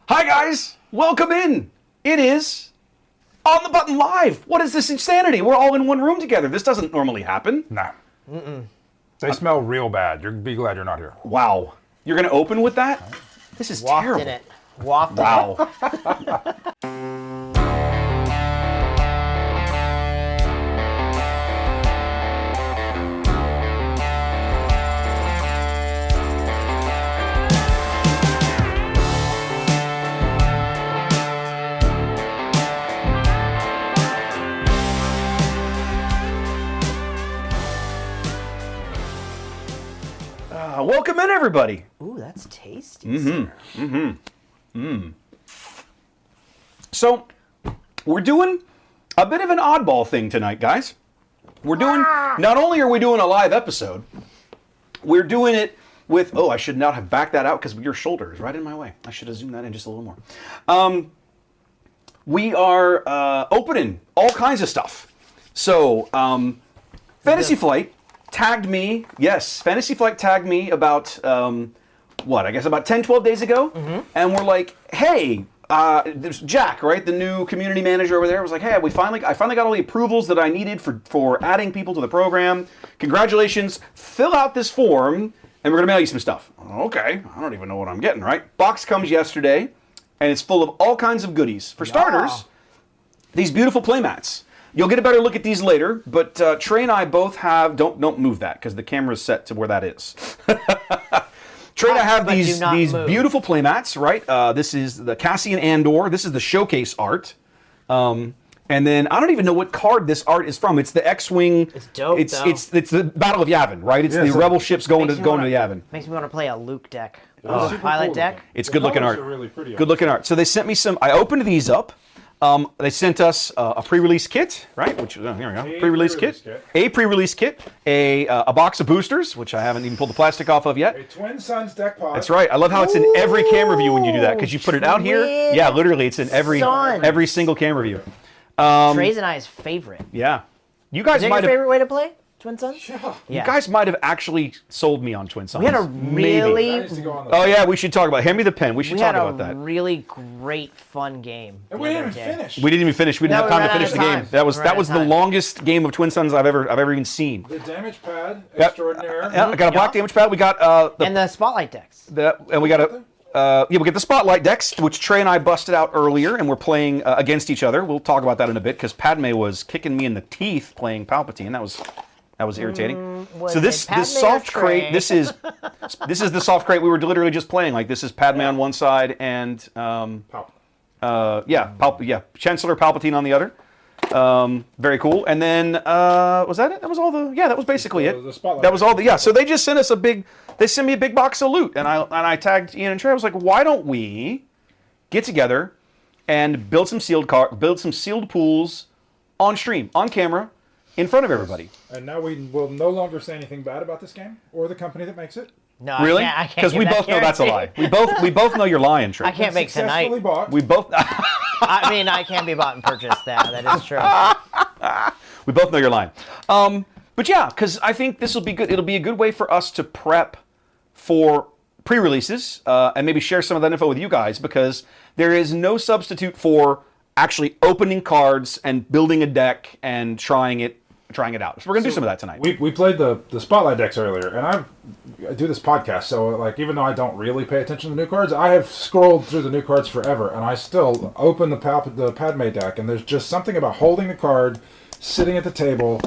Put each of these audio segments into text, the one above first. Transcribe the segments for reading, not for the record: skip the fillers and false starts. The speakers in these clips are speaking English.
Hi guys, welcome in. It is On the Button Live. What is this insanity? We're all in one room together. This doesn't normally happen. Nah. They smell real bad. You'll be glad you're not here. Wow. You're going to open with that? This is terrible. In it. Wafted Wow. Welcome in, everybody. Ooh, that's tasty. So, we're doing a bit of an oddball thing tonight, guys. We're doing, not only are we doing a live episode, we're doing it with, I should not have backed that out because your shoulder is right in my way. I should have zoomed that in just a little more. We are opening all kinds of stuff. So, Fantasy Flight tagged me, Fantasy Flight tagged me about, about 10, 12 days ago. And we're like, hey, there's Jack, right? The new community manager over there was like, hey, I finally got all the approvals that I needed for adding people to the program. Congratulations, fill out this form and we're gonna mail you some stuff. Okay, I don't even know what I'm getting, right? Box comes yesterday and it's full of all kinds of goodies. For starters, these beautiful playmats. You'll get a better look at these later, but Trey and I both have, don't move that because the camera's set to where that is. Trey and I have these beautiful playmats, right? This is the Cassian Andor. This is the showcase art. And then I don't even know what card this art is from. It's the X-Wing. It's dope, it's the Battle of Yavin, right? It's the Rebel ships going to Yavin. Makes me want to play a Luke deck. Pilot deck. It's good looking art. Really pretty good looking art. So they sent me some. I opened these up. They sent us a pre-release kit, right? Which here we go, pre-release kit. A pre-release kit, a box of boosters, which I haven't even pulled the plastic off of yet. A Twin Suns deck pod. That's right. I love how it's in every camera view when you do that because you put it out here. Yeah, literally, it's in every single camera view. Trey's and I's favorite. Yeah, you guys Is that might your have. favorite way to play Twin Suns? Yeah. You guys might have actually sold me on Twin Suns. We had a really. That needs to go on the Oh yeah, we should talk about. Hand me the pen. We should talk about that. Really great fun game. And we didn't even finish. We didn't even finish. We didn't have time to finish the game. That was the longest game of Twin Suns I've ever even seen. The damage pad extraordinaire. Yeah, I got a black damage pad. We got and the spotlight decks. And we got we get the spotlight decks, which Trey and I busted out earlier, and we're playing against each other. We'll talk about that in a bit because Padme was kicking me in the teeth playing Palpatine. That was irritating. So this soft crate, this is the soft crate we were literally just playing. Like this is Padme on one side and Chancellor Palpatine on the other. Very cool. And then was that it? That was all the that was basically it. The spotlight. That was all the So they just sent us they sent me a big box of loot, and I tagged Ian and Trey. I was like, why don't we get together and build some sealed pools on stream, on camera, in front of everybody. And now we will no longer say anything bad about this game or the company that makes it. No, really? I can't. Because we both know that's a lie. We both know you're lying, Trey. I can't make tonight. Bought. We both. I mean, I can be bought and purchased. That is true. We both know you're lying. But yeah, because I think this will be good. It'll be a good way for us to prep for pre-releases and maybe share some of that info with you guys because there is no substitute for actually opening cards and building a deck and trying it out. So we're gonna do some of that tonight. We played the spotlight decks earlier, and I do this podcast, so like even though I don't really pay attention to the new cards, I have scrolled through the new cards forever, and I still open the Padme deck, and there's just something about holding the card, sitting at the table.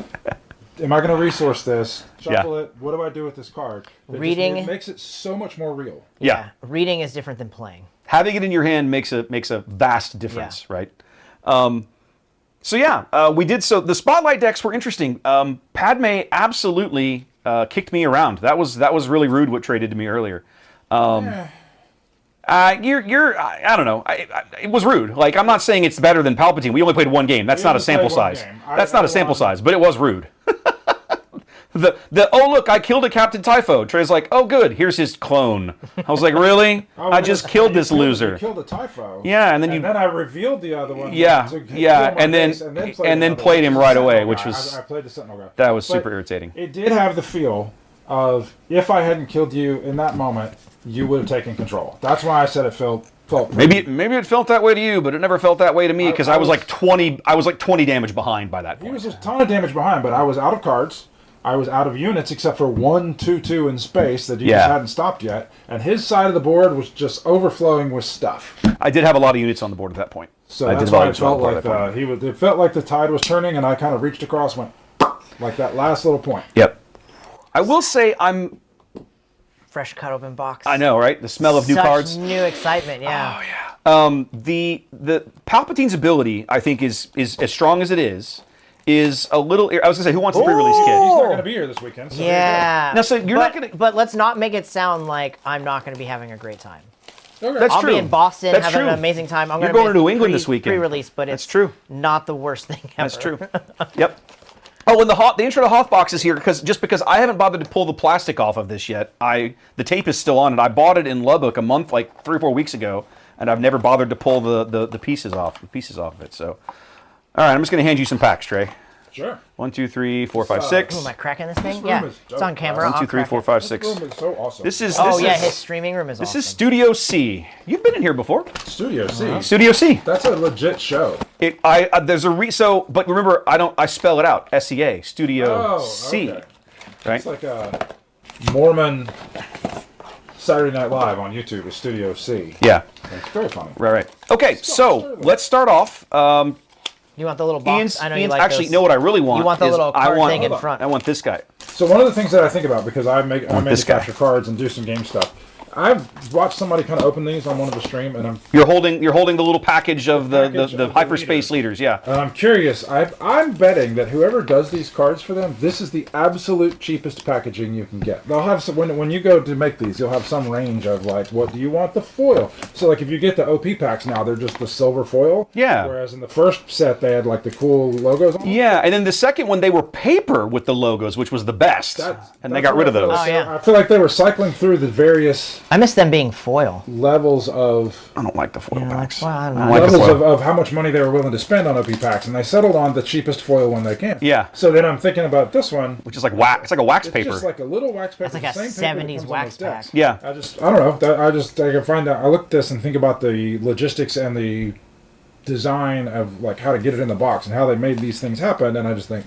Am I going to resource this? Shuffle it. What do I do with this card? It makes it so much more real. Yeah. Reading is different than playing. Having it in your hand makes a vast difference, right? We did. So the spotlight decks were interesting. Padme absolutely kicked me around. That was really rude what Trey did to me earlier. I don't know. It was rude. Like I'm not saying it's better than Palpatine. We only played one game. That's not a sample size. That's not a sample size, but it was rude. Look, I killed a Captain Typho. Trey's like, oh good, here's his clone. I was like, really? I just killed this loser. You killed a Typho. Yeah, and then I revealed the other one. And then played him right away, which was I played the Sentinel guy. That was super irritating. It did have the feel of if I hadn't killed you in that moment, you would have taken control. That's why I said it felt felt Maybe it felt that way to you, but it never felt that way to me because I was like 20. I was like 20 damage behind by that He point. was a ton of damage behind, but I was out of cards. I was out of units except for 1 2/2 in space that you just hadn't stopped yet, and his side of the board was just overflowing with stuff. I did have a lot of units on the board at that point. So I that's did why a it felt like it felt like the tide was turning, and I kind of reached across, went like that last little point. Yep. I will say I'm. Fresh cut open box. I know, right? The smell of new cards. New excitement, yeah. Oh yeah. The Palpatine's ability, I think, is as strong as it is a little. I was gonna say, who wants a pre-release kit? He's not going to be here this weekend. So Yeah. Now, so you're not gonna. But let's not make it sound like I'm not going to be having a great time. Okay. That's I'll true. be in Boston That's having true. an amazing time. I'm You're gonna going to New England this weekend. Pre-release, but That's it's true. not the worst thing ever. That's true. Yep. Oh, and the intro to Hoth box is here because I haven't bothered to pull the plastic off of this yet. The tape is still on it. I bought it in Lubbock a month, like 3 or 4 weeks ago, and I've never bothered to pull the pieces off of it. So, all right, I'm just going to hand you some packs, Trey. Sure. 1, 2, 3, 4, 5, 6. Ooh, am I cracking this thing? room Yeah. is It's on dope. camera. 1, 2, I'll 3, crack 4, it. 5, This 6. room is so awesome. This is Oh, this yeah, is, his streaming room is this awesome. is Studio C. You've been in here before. Studio C. Studio C. That's a legit show. There's a but remember I spell it out. SEA. Studio C. Okay. Right. It's like a Mormon Saturday Night Live on YouTube is Studio C. Yeah. It's very funny. Right. Okay. So let's start off. You want the little box? Ian's, I know you Ian's like actually, those. know what I really want? You want the is little card thing in front. I want this guy. So one of the things that I think about, because I this manufacture guy. cards and do some game stuff, I've watched somebody kind of open these on one of the stream, and You're holding the little package of the package of the hyperspace leaders. Yeah. I'm curious. I'm betting that whoever does these cards for them, this is the absolute cheapest packaging you can get. They'll have some, when you go to make these, you'll have some range of like, what do you want the foil? So like if you get the OP packs now, they're just the silver foil. Yeah. Whereas in the first set they had like the cool logos on them. Yeah, and then the second one they were paper with the logos, which was the best, and they got rid of those. Oh, yeah. I feel like they were cycling through the various I miss them being foil. levels of I don't like the foil packs. well, I don't I know. like the levels foil. of how much money they were willing to spend on OP packs, and they settled on the cheapest foil one they can. Yeah. So then I'm thinking about this one. Which is like wax. It's like a wax It's paper. just like a little wax paper. It's like the a same paper that 70s comes on wax those decks. pack. Yeah. I don't know. I can find out. I look at this and think about the logistics and the design of like how to get it in the box and how they made these things happen, and I just think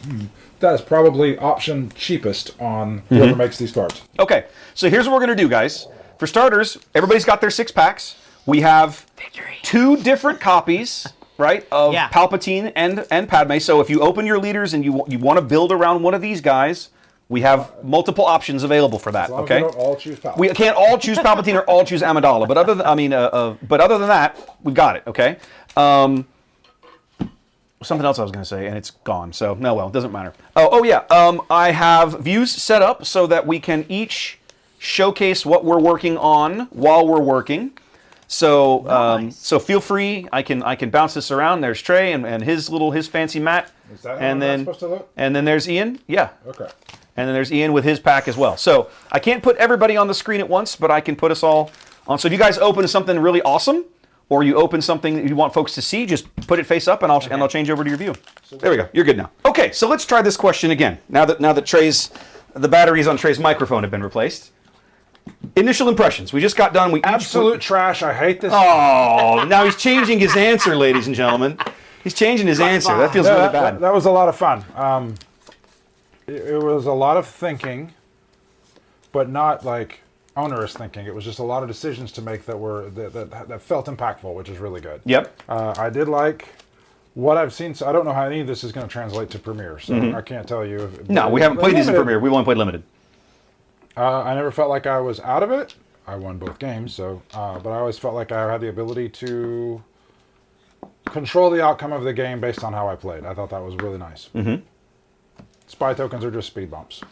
that is probably option cheapest on whoever makes these cards. Okay, so here's what we're gonna do, guys. For starters, everybody's got their 6 packs. We have 2 different copies, right, of Yeah. Palpatine and Padme. So if you open your leaders and you want to build around one of these guys, we have multiple options available for that. As long as Okay. we don't all choose Palpatine. We can't all choose Palpatine or all choose Amidala, but other than that, we've got it. Okay. Something else I was going to say, and it's gone. So no, well, it doesn't matter. Oh yeah. I have views set up so that we can each showcase what we're working on while we're working. So Nice. so feel free. I can bounce this around. There's Trey and his fancy mat. Is that how and that's then supposed to look? and then there's Ian. Yeah. Okay. And then there's Ian with his pack as well. So I can't put everybody on the screen at once, but I can put us all on. So if you guys open something really awesome, or you open something that you want folks to see, just put it face up, and I'll change over to your view. There we go. You're good now. Okay, so let's try this question again. Now that the batteries on Trey's microphone have been replaced. Initial impressions. We just got done. Absolute trash. I hate this. Oh, now he's changing his answer, ladies and gentlemen. He's changing his answer. That feels Yeah, really that, bad. that was a lot of fun. It was a lot of thinking, but not like onerous thinking. It was just a lot of decisions to make that felt impactful, which is really good. Yep. I did like what I've seen. So I don't know how any of this is going to translate to Premiere, so I can't tell you. No, we haven't played these in Premiere. We've only played Limited. I never felt like I was out of it. I won both games, so but I always felt like I had the ability to control the outcome of the game based on how I played. I thought that was really nice. Mm-hmm. Spy tokens are just speed bumps.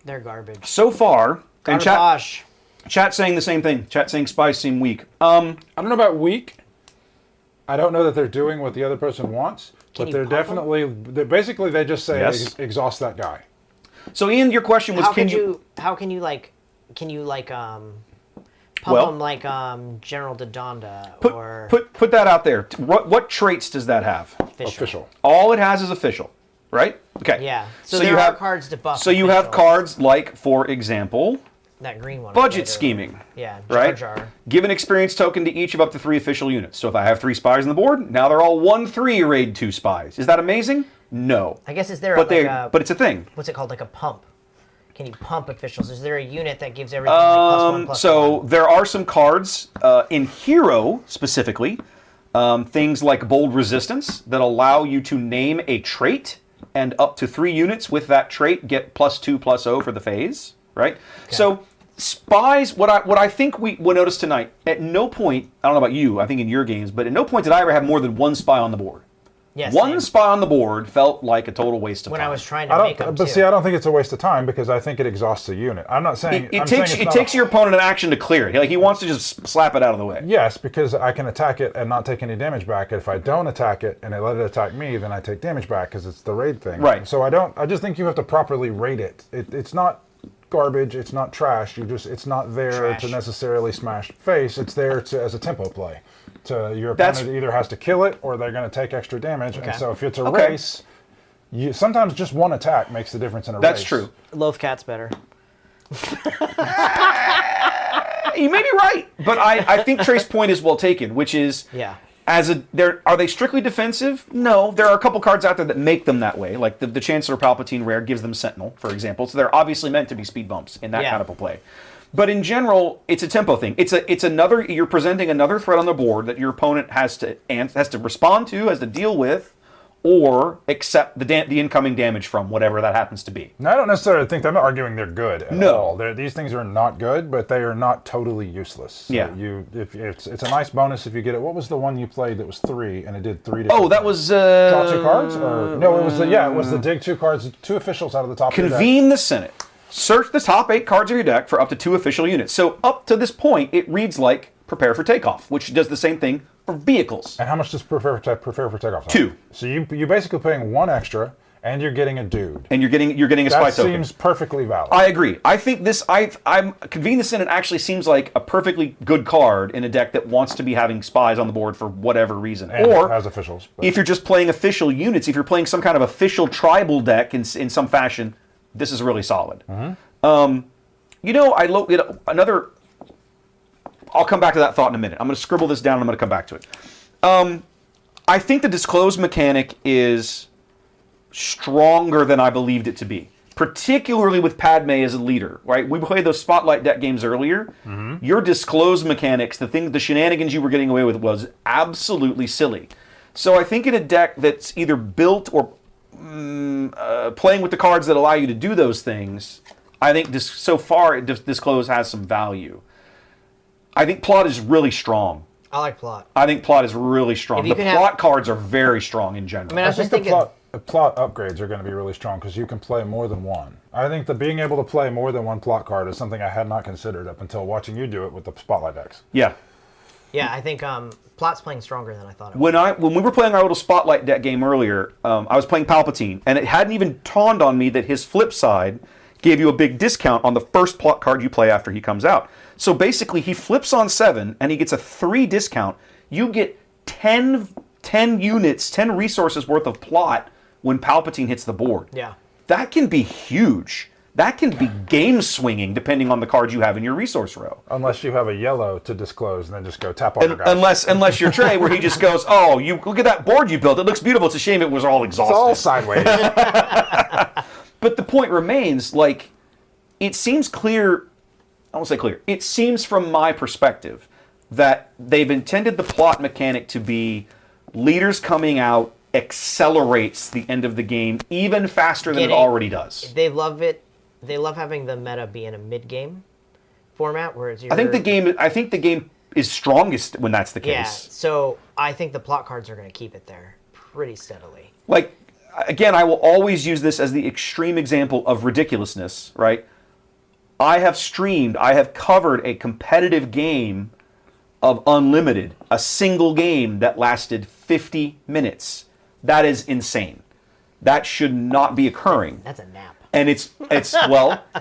They're garbage. So far, and Garbage. chat saying the same thing. Chat saying spies seem weak. I don't know about weak. I don't know that they're doing what the other person wants, but you they're pump definitely. Basically, they just say Yes. exhaust that guy. So Ian, your question was, How can can you pump Well, them like General Dodonda or put that out there? What traits does that have? Official. All it has is official, right? Okay. Yeah. So there you are have cards to buff. So you have official. cards like, for example, that green one. Budget scheming. Yeah, right? Jar. Give an experience token to each of up to 3 official units. So if I have 3 spies on the board, now they're all 1/3 raid 2 spies. Is that amazing? No. I guess is there But but it's a thing. What's it called? Like a pump. Can you pump officials? Is there a unit that gives everything like +1/+1? There are some cards in Hero specifically, things like Bold Resistance that allow you to name a trait, and up to 3 units with that trait get +2/+0 for the phase, right? Okay. So spies, what I think we noticed tonight, at no point, I don't know about you, I think in your games, but at no point did I ever have more than 1 spy on the board. Yes, One spy on the board felt like a total waste of time. When I was trying to make them, but see, I don't think it's a waste of time because I think it exhausts a unit. I'm not saying it takes your opponent an action to clear it. Like he wants to just slap it out of the way. Yes, because I can attack it and not take any damage back. If I don't attack it and I let it attack me, then I take damage back because it's the raid thing. Right. So I just think you have to properly raid it. It's not garbage. It's not trash. It's not there to necessarily smash face. It's there as a tempo play. Your opponent either has to kill it or they're going to take extra damage. Okay. And so if it's a race, sometimes just one attack makes the difference in a race. That's true. Loaf Cat's better. You may be right, but I think Trey's point is well taken, which is are they strictly defensive? No, there are a couple cards out there that make them that way. Like the Chancellor Palpatine rare gives them Sentinel, for example. So they're obviously meant to be speed bumps in that kind of a play. But in general, it's a tempo thing. It's another. You're presenting another threat on the board that your opponent has to respond to, has to deal with, or accept the incoming damage from, whatever that happens to be. Now, I don't necessarily think I'm not arguing they're good at all. These things are not good, but they are not totally useless. So it's a nice bonus if you get it. What was the one you played that was 3 and it did 3 different Oh, that was draw 2 cards? Or no, it was the dig 2 cards, 2 officials out of the top. Convene the Senate. Search the top 8 cards of your deck for up to 2 official units. So up to this point, it reads like Prepare for Takeoff, which does the same thing for vehicles. And how much does Prepare for Takeoff? 2. So you're basically paying 1 extra, and you're getting a dude. And you're getting a spy token. That seems perfectly valid. I agree. I think Convene the Senate actually seems like a perfectly good card in a deck that wants to be having spies on the board for whatever reason. And or as officials. If you're just playing official units, if you're playing some kind of official tribal deck in some fashion, this is really solid. Mm-hmm. I'll come back to that thought in a minute. I'm going to scribble this down and I'm going to come back to it. I think the disclose mechanic is stronger than I believed it to be, particularly with Padme as a leader, right? We played those Spotlight deck games earlier. Mm-hmm. Your disclose mechanics, the shenanigans you were getting away with was absolutely silly. So I think in a deck that's either built or playing with the cards that allow you to do those things, I think so far Disclose has some value. I think Plot is really strong. I like Plot. I think Plot is really strong. The Plot cards are very strong in general. I mean, I was just thinking plot upgrades are going to be really strong because you can play more than one. I think that being able to play more than one plot card is something I had not considered up until watching you do it with the Spotlight decks. Yeah. Yeah, I think Plot's playing stronger than I thought it would. When we were playing our little Spotlight deck game earlier, I was playing Palpatine, and it hadn't even dawned on me that his flip side gave you a big discount on the first plot card you play after he comes out. So basically, he flips on 7, and he gets a 3 discount. You get 10 units, 10 resources worth of plot when Palpatine hits the board. Yeah. That can be huge. That can be game swinging depending on the cards you have in your resource row. Unless you have a yellow to disclose and then just go tap all your guys. Unless you're Trey, where he just goes, oh, you look at that board you built. It looks beautiful. It's a shame it was all exhausted. It's all sideways. But the point remains, like, it seems clear, I won't say clear, it seems from my perspective that they've intended the plot mechanic to be leaders coming out accelerates the end of the game even faster than it already does. They love it. They love having the meta be in a mid-game format where it's. I think the game is strongest when that's the case. Yeah. So I think the plot cards are going to keep it there pretty steadily. Like, again, I will always use this as the extreme example of ridiculousness. Right? I have covered a competitive game of Unlimited, a single game that lasted 50 minutes. That is insane. That should not be occurring. That's a nap. And it was.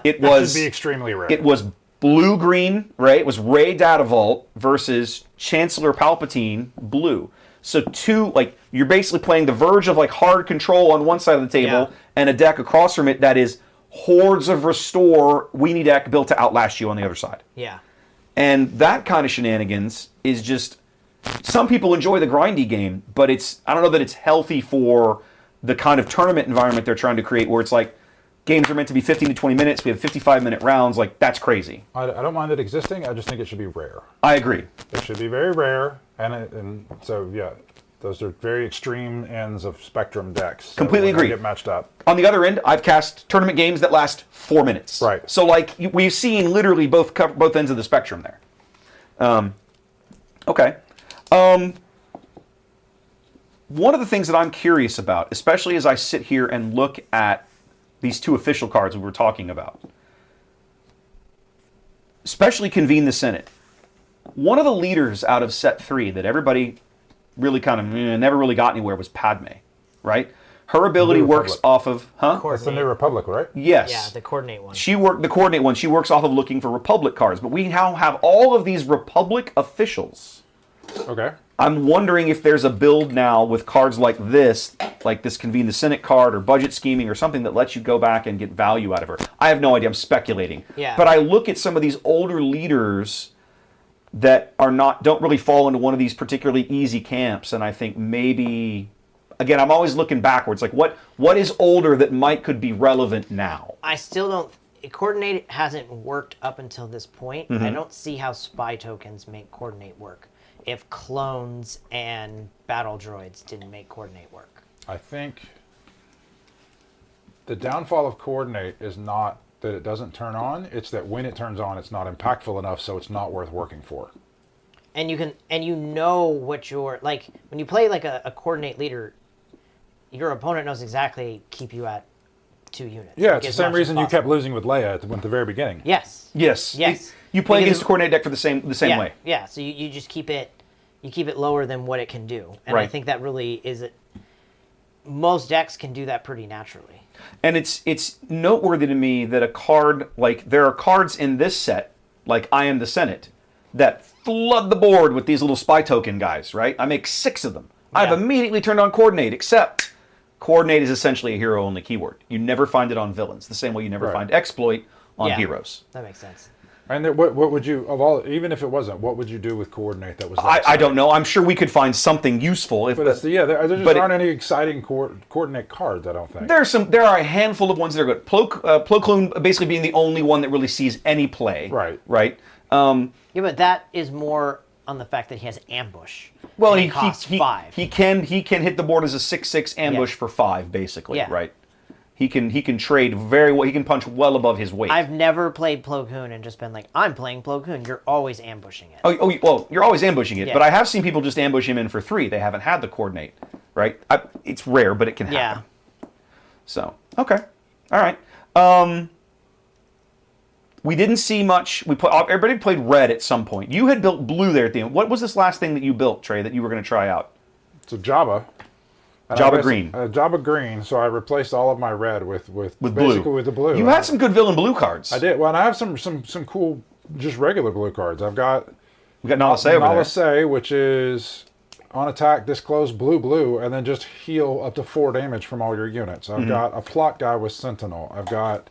It should be extremely rare. It was blue-green, right? It was Rey Data Vault versus Chancellor Palpatine blue. So you're basically playing the verge of like hard control on one side of the table and a deck across from it that is hordes of restore weenie deck built to outlast you on the other side. Yeah. And that kind of shenanigans is just, some people enjoy the grindy game, but I don't know that it's healthy for the kind of tournament environment they're trying to create, where it's like games are meant to be 15 to 20 minutes. We have 55-minute rounds. Like, that's crazy. I don't mind it existing. I just think it should be rare. I agree. It should be very rare. And so, yeah, those are very extreme ends of spectrum decks. So Completely agree. Get matched up. On the other end, I've cast tournament games that last 4 minutes. Right. So, like, we've seen literally both ends of the spectrum there. Okay. One of the things that I'm curious about, especially as I sit here and look at these 2 official cards we were talking about, especially Convene the Senate. One of the leaders out of set 3 that everybody really kind of never really got anywhere was Padme, right? Her ability works off of, That's the New Republic, right? Yes. Yeah, the coordinate one. The coordinate one. She works off of looking for Republic cards, but we now have all of these Republic officials. Okay. I'm wondering if there's a build now with cards like this Convene the Senate card or budget scheming or something that lets you go back and get value out of her. I have no idea. I'm speculating. Yeah. But I look at some of these older leaders that don't really fall into one of these particularly easy camps, and I think maybe, again, I'm always looking backwards. Like, what is older that could be relevant now? I still don't. Coordinate hasn't worked up until this point. Mm-hmm. I don't see how spy tokens make coordinate work if clones and battle droids didn't make coordinate work. I think the downfall of coordinate is not that it doesn't turn on, it's that when it turns on, it's not impactful enough, so it's not worth working for. And you know what you're, like, when you play like a coordinate leader, your opponent knows exactly keep you at 2 units. Yeah, like, it's the as same much as reason you possible. kept losing with Leia at the very beginning. Yes. Yes. Yes. You play Because against a coordinate deck for the same yeah, way. Yeah, so you just keep it lower than what it can do. And I Right. think that really is it. Most decks can do that pretty naturally. And it's noteworthy to me that a card, like, there are cards in this set, like I Am the Senate, that flood the board with these little spy token guys, right? I make 6 of them. I've Yeah. immediately turned on Coordinate, except Coordinate is essentially a hero-only keyword. You never find it on villains, the same way you never Right. find Exploit on Yeah. heroes. That makes sense. And what would you, even if it wasn't, what would you do with coordinate that was I don't know. I'm sure we could find something useful. If But it's, there just but aren't any exciting coordinate cards, I don't think. there are a handful of ones that are good. Plo Koon basically being the only one that really sees any play. Right. Right. Yeah, but that is more on the fact that he has ambush. Well, and he costs 5. He can hit the board as a 6/6 ambush Yeah. for 5, basically. Yeah. Right. He can trade very well. He can punch well above his weight. I've never played Plo Koon and just been like, I'm playing Plo Koon. You're always ambushing it. Well, you're always ambushing it, Yeah. but I have seen people just ambush him in for 3. They haven't had the coordinate, right? It's rare, but it can happen. Yeah. So, okay, all right. We didn't see much. Everybody played red at some point. You had built blue there at the end. What was this last thing that you built, Trey, that you were going to try out? It's a Jabba. Jabba green. Jabba green. So I replaced all of my red with With basically blue. with the blue. You had some good villain blue cards. I did. Well, and I have some cool, just regular blue cards. I've got We got Nala Say over there. Nala Say, which is on attack, disclose blue, and then just heal up to 4 damage from all your units. I've got a plot guy with Sentinel. I've got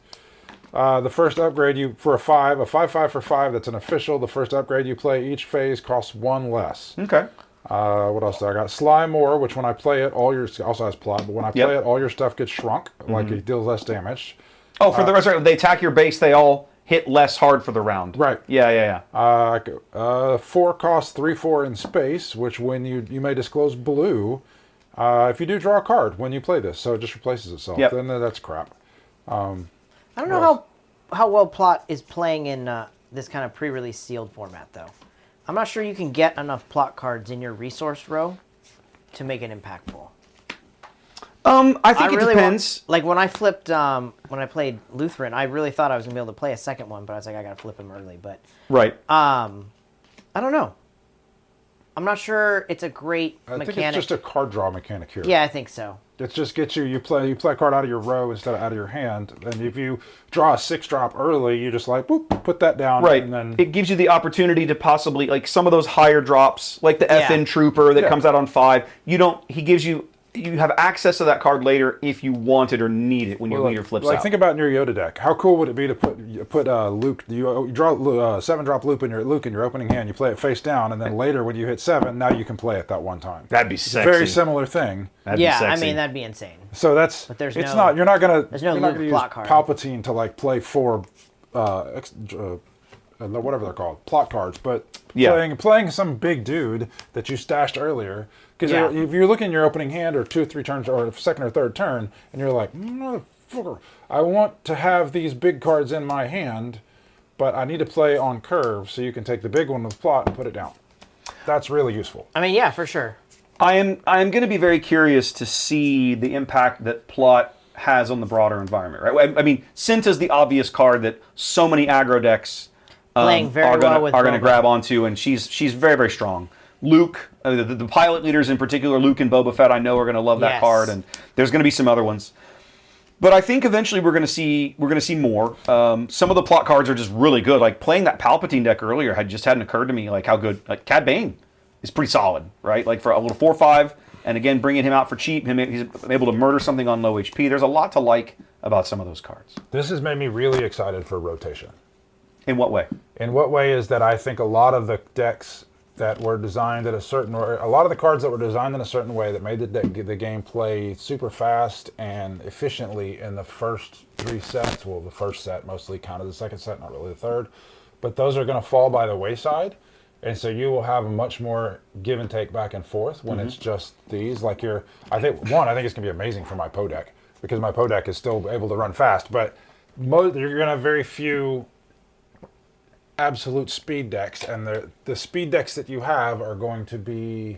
the first upgrade for a 5/5 for 5. That's an official. The first upgrade you play each phase costs 1 less. Okay. What else do I got? Sly More, which when I play it, also has plot, but when I play it, all your stuff gets shrunk, like it deals less damage. Oh, for the rest of it, they attack your base, they all hit less hard for the round. Right. Yeah. 4 costs 3/4 in space, which when you may disclose blue, if you do draw a card when you play this, so it just replaces itself. Yep. Then that's crap. I don't know how well Plot is playing in this kind of pre-release sealed format, though. I'm not sure you can get enough Plot cards in your resource row to make it impactful. I think it depends. Like when I flipped, when I played Lutheran, I really thought I was gonna be able to play a second one, but I was like, I gotta flip him early. But Right. I don't know. I'm not sure it's a great I mechanic. think it's just a card draw mechanic here. Yeah, I think so. It just gets you play a card out of your row instead of out of your hand. And if you draw a 6-drop early, you just like, boop, put that down. Right. And then It gives you the opportunity to possibly, like some of those higher drops, like the Yeah. FN Trooper that Yeah. comes out on 5. He gives you you have access to that card later if you want it or need it when your leader flips out. Think about in your Yoda deck. How cool would it be to put Luke? You draw 7-drop Luke in your opening hand. You play it face down, and then later when you hit 7, now you can play it that one time. That'd be It's sexy. a very similar thing. That'd be sexy. I mean that'd be insane. So that's. But there's it's no- not. You're not gonna. there's no you're not Luke gonna use plot card. Palpatine to like play 4, whatever they're called, plot cards. But playing some big dude that you stashed earlier. Because if you're looking at your opening hand or 2 or 3 turns or second or third turn, and you're like, motherfucker, I want to have these big cards in my hand, but I need to play on curve so you can take the big one with plot and put it down. That's really useful. I mean, yeah, for sure. I am going to be very curious to see the impact that plot has on the broader environment. Right? I mean, Cinta's the obvious card that so many aggro decks Playing very are well with going to Boba. grab onto, and she's very, very strong. Luke, the pilot leaders in particular, Luke and Boba Fett, I know are going to love that Yes. card, and there's going to be some other ones. But I think eventually we're going to see more. Some of the plot cards are just really good. Like playing that Palpatine deck earlier hadn't occurred to me like how good. Like Cad Bane is pretty solid, right? Like for a little 4/5, and again bringing him out for cheap, he's able to murder something on low HP. There's a lot to like about some of those cards. This has made me really excited for rotation. In what way? In what way is that I think a lot of the decks that were designed a lot of the cards that were designed in a certain way that made the game play super fast and efficiently in the first 3 sets. Well, the first set mostly counted, the second set, not really the third. But those are going to fall by the wayside. And so you will have much more give and take back and forth when it's just these. I think it's going to be amazing for my Poe deck because my Poe deck is still able to run fast. But you're going to have very few absolute speed decks, and the speed decks that you have are going to be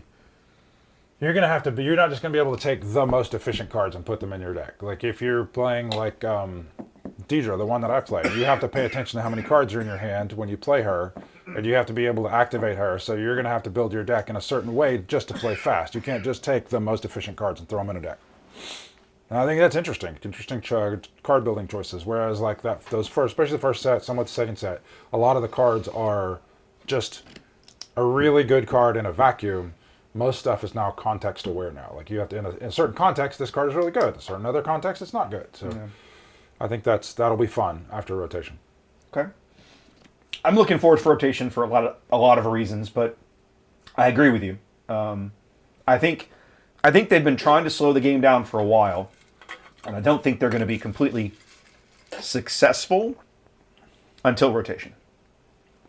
you're not just going to be able to take the most efficient cards and put them in your deck. Like if you're playing like Deidre, the one that I play, you have to pay attention to how many cards are in your hand when you play her, and you have to be able to activate her, so you're going to have to build your deck in a certain way just to play fast. You can't just take the most efficient cards and throw them in a deck. And I think that's interesting card building choices. Whereas like especially the first set, somewhat the second set, a lot of the cards are just a really good card in a vacuum. Most stuff is now context aware now. Like you have to, in a certain context, this card is really good. In a certain other context, it's not good. So I think that'll be fun after rotation. Okay. I'm looking forward to rotation for a lot of reasons, but I agree with you. I think they've been trying to slow the game down for a while. And I don't think they're going to be completely successful until rotation.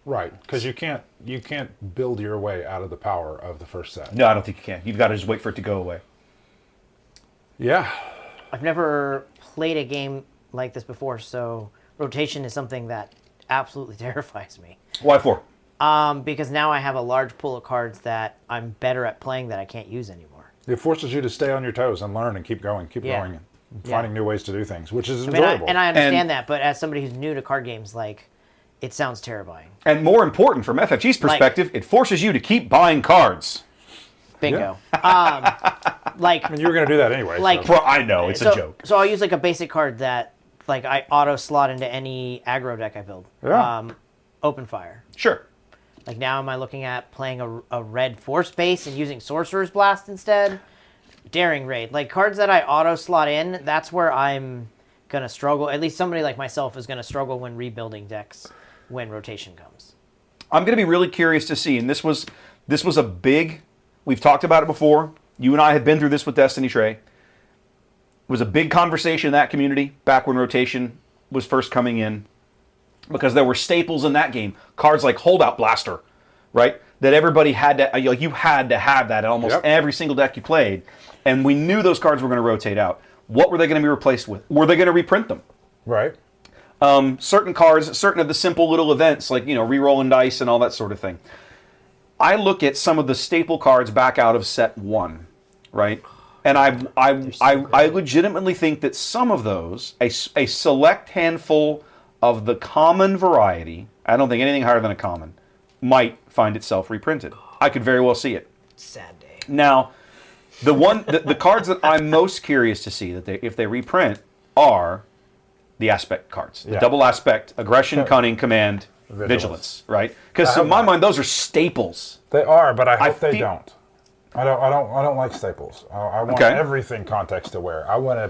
Right, because you can't build your way out of the power of the first set. No, I don't think you can. You've got to just wait for it to go away. Yeah. I've never played a game like this before, so rotation is something that absolutely terrifies me. Why for? Because now I have a large pool of cards that I'm better at playing that I can't use anymore. It forces you to stay on your toes and learn and keep going, finding new ways to do things, which is enjoyable. I understand that, but as somebody who's new to card games, it sounds terrifying. And more important, from FFG's perspective, it forces you to keep buying cards. Bingo. And you were going to do that anyway. Well, I know, it's a joke. So I'll use a basic card that I auto slot into any aggro deck I build. Yeah. Open Fire. Sure. Now am I looking at playing a red Force base and using Sorcerer's Blast instead? Daring Raid. Cards that I auto slot in, that's where I'm going to struggle. At least somebody like myself is going to struggle when rebuilding decks when rotation comes. I'm going to be really curious to see, and this was a big, we've talked about it before. You and I have been through this with Destiny, Trey. It was a big conversation in that community back when rotation was first coming in, because there were staples in that game. Cards like Holdout Blaster, right? That everybody had to, you had to have that in almost every single deck you played. And we knew those cards were going to rotate out. What were they going to be replaced with? Were they going to reprint them? Right. Certain cards, certain of the simple little events, like, re-rolling dice and all that sort of thing. I look at some of the staple cards back out of set 1, right? And I legitimately think that some of those, a select handful of the common variety, I don't think anything higher than a common, might find itself reprinted. I could very well see it. Sad day. Now, the cards that I'm most curious to see if they reprint are the aspect cards. The double aspect, aggression, cunning, command, vigilance, right? Because in my mind, those are staples. They are, but I hope they don't. I don't like staples. I want everything context aware.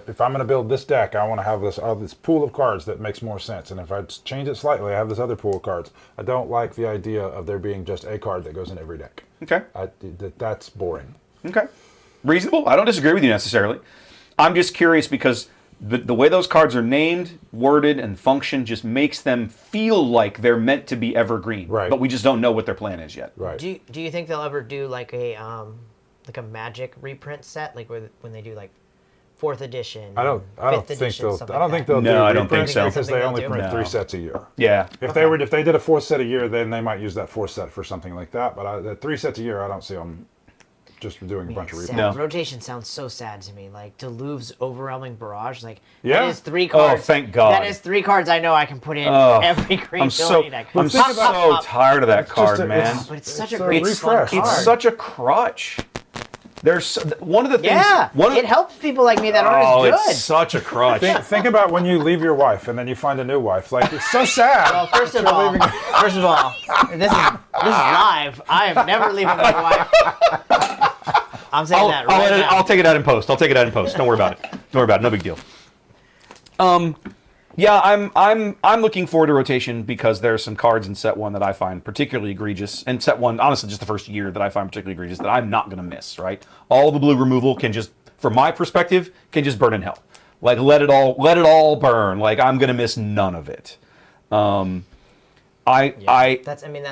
If I'm going to build this deck, I want to have this pool of cards that makes more sense. And if I change it slightly, I have this other pool of cards. I don't like the idea of there being just a card that goes in every deck. Okay. That's boring. Okay. Reasonable. I don't disagree with you necessarily. I'm just curious because the way those cards are named, worded, and function just makes them feel like they're meant to be evergreen. Right. But we just don't know what their plan is yet. Right. Do you think they'll ever do like a Magic reprint set, like when they do like 4th edition? I don't think they'll. No, I don't think reprints so. because they only print No. 3 sets a year. Yeah. If they did a 4th set a year, then they might use that 4th set for something like that. But the 3 sets a year, I don't see them just doing a bunch of reprints. No. Rotation sounds so sad to me. Like Deluve's Overwhelming Barrage, like Yeah. that is 3 cards. Oh, thank God. That is 3 cards I know I can put in every green I'm so deck. tired of that card, man. But it's such It's a a great fun refresh. card. It's such a crutch. There's one of the things. Yeah, it helps people like me that aren't as good. It's such a crutch. Think about when you leave your wife and then you find a new wife. Like, it's so sad. Well, first of all, this is live. I am never leaving my wife. I'm saying that right now. I'll take it out in post. Don't worry about it. No big deal. Yeah, I'm looking forward to rotation because there are some cards in set 1 that I find particularly egregious, and set 1, honestly, just the first year that I find particularly egregious that I'm not going to miss. Right, all the blue removal can just, from my perspective, can just burn in hell. Like let it all burn. Like I'm going to miss none of it. That's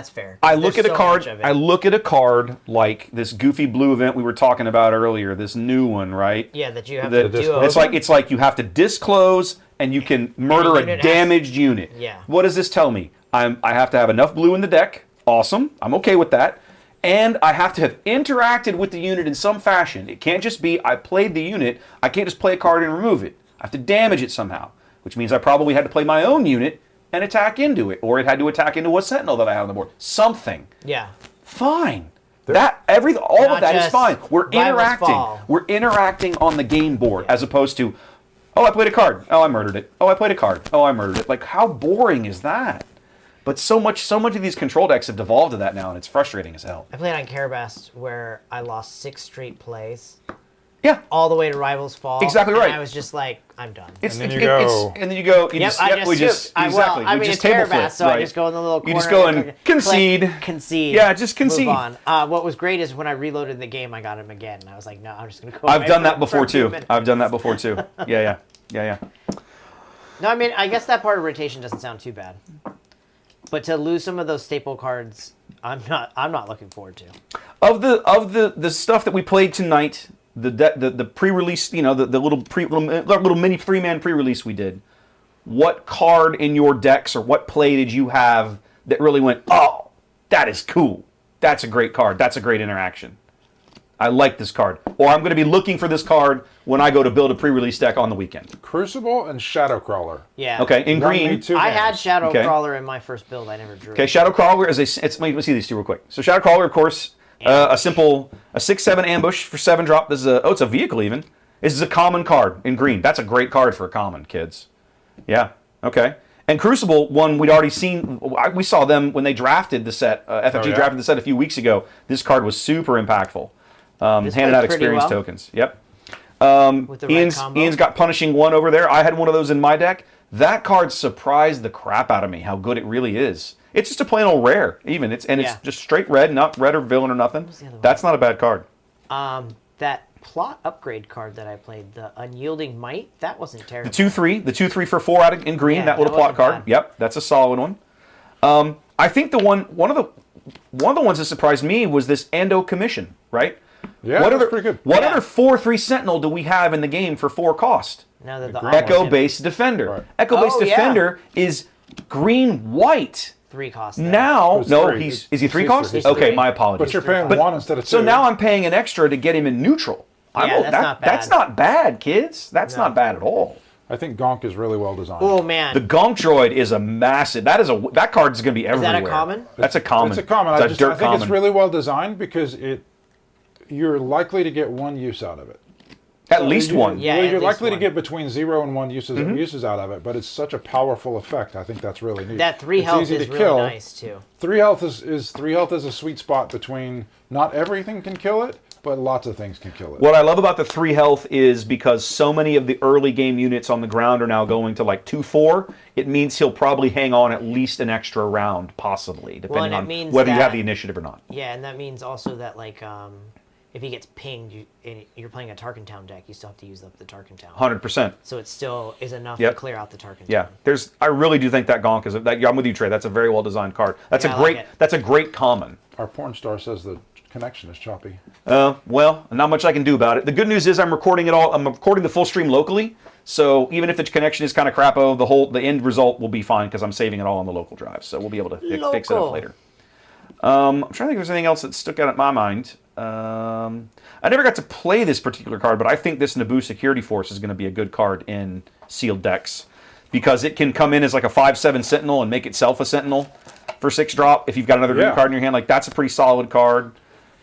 fair. I look at There's a so card. much of it. I look at a card like this goofy blue event we were talking about earlier. This new one, right? Yeah, that you have The- to do. It's like you have to disclose and you can murder a unit damaged unit. Yeah. What does this tell me? I have to have enough blue in the deck. Awesome. I'm okay with that. And I have to have interacted with the unit in some fashion. It can't just be I played the unit. I can't just play a card and remove it. I have to damage it somehow, which means I probably had to play my own unit and attack into it, or it had to attack into a sentinel that I had on the board. Something. Yeah. Fine. All of that is just fine. We're rivals interacting. fall. We're interacting on the game board as opposed to, oh, I played a card. Oh, I murdered it. Oh, I played a card. Oh, I murdered it. Like, how boring is that? But so much of these control decks have devolved to that now, and it's frustrating as hell. I played on Carabast where I lost 6 straight plays. Yeah. All the way to Rivals Fall. Exactly right. And I was just like, I'm done. And then you go. Yep, I just table Carabast, flip, so right? I just go in the little corner. You just go and click, concede. Concede. Yeah, just concede. Move on. What was great is when I reloaded the game, I got him again. And I was like, no, I'm just going to go I've away done that for before a few too. minutes. I've done that before too. Yeah. No, I mean, I guess that part of rotation doesn't sound too bad. But to lose some of those staple cards, I'm not looking forward to. Of the stuff that we played tonight, the pre-release, the little mini 3-man pre-release we did. What card in your decks or what play did you have that really went, oh, that is cool. That's a great card. That's a great interaction. I like this card. Or I'm going to be looking for this card when I go to build a pre-release deck on the weekend. Crucible and Shadowcrawler. Yeah. Okay, in green. I had Shadow Okay. Crawler in my first build. I never drew. Okay, it. Shadowcrawler is let me see these two real quick. So Shadowcrawler, of course, a 6/7 ambush for 7-drop. This is it's a vehicle even. This is a common card in green. That's a great card for a common, kids. Yeah. Okay. And Crucible, one we'd already seen. We saw them when they drafted the set. FFG drafted the set a few weeks ago. This card was super impactful. Handing out experience tokens. Yep. With the right combo. Ian's got Punishing 1 over there. I had one of those in my deck. That card surprised the crap out of me, how good it really is. It's just a plain old rare, even. It's just straight red, not red or villain or nothing. That's not a bad card. That plot upgrade card that I played, the Unyielding Might, that wasn't terrible. The 2/3 for 4 in green, Yeah, that little that plot wasn't card. bad. Yep, that's a solid one. I think one of the ones that surprised me was this Endo Commission, right? Yeah, that's pretty good. What other 4/3 Sentinel do we have in the game for 4 cost? Now that the Echo-based Defender. Right. Echo-based Defender is green-white. 3 cost. Now, It's no, three. is he 3 He's cost? three. Okay, He's my three. apologies. But you're paying But- 1 instead of 2. So now I'm paying an extra to get him in neutral. Yeah, that's not bad. That's not bad, kids. That's not bad at all. I think Gonk is really well designed. Oh man, The Gonk Droid is a massive. That card is going to be is everywhere. that a common? That's a common. It's a common. It's I a dirt think common. it's really well designed because you're likely to get 1 use out of it. At least one. Yeah, Well, at you're least likely to one. get between 0 and 1 uses Mm-hmm. uses out of it, but it's such a powerful effect. I think that's really neat. That 3 It's health easy is to really kill. nice too. 3 health is 3 health is a sweet spot between not everything can kill it, but lots of things can kill it. What I love about the 3 health is because so many of the early game units on the ground are now going to like 2-4, it means he'll probably hang on at least an extra round, possibly, depending on whether you have the initiative or not. Yeah, and that means also that, like, if he gets pinged, you're playing a Tarkentown deck, you still have to use up the Tarkentown. 100%. So it still is enough to clear out the Tarkentown. Yeah, I really do think that Gonk is. I'm with you, Trey. That's a very well designed card. That's That's a great common. Our porn star says the connection is choppy. Well, not much I can do about it. The good news is I'm recording it all. I'm recording the full stream locally, so even if the connection is kind of crapo, the end result will be fine because I'm saving it all on the local drive. So we'll be able to fix it up later. I'm trying to think if there's anything else that stuck out in my mind. I never got to play this particular card, but I think this Naboo Security Force is going to be a good card in sealed decks because it can come in as like a 5/7 Sentinel and make itself a Sentinel for 6 drop. If you've got another green card in your hand, like that's a pretty solid card.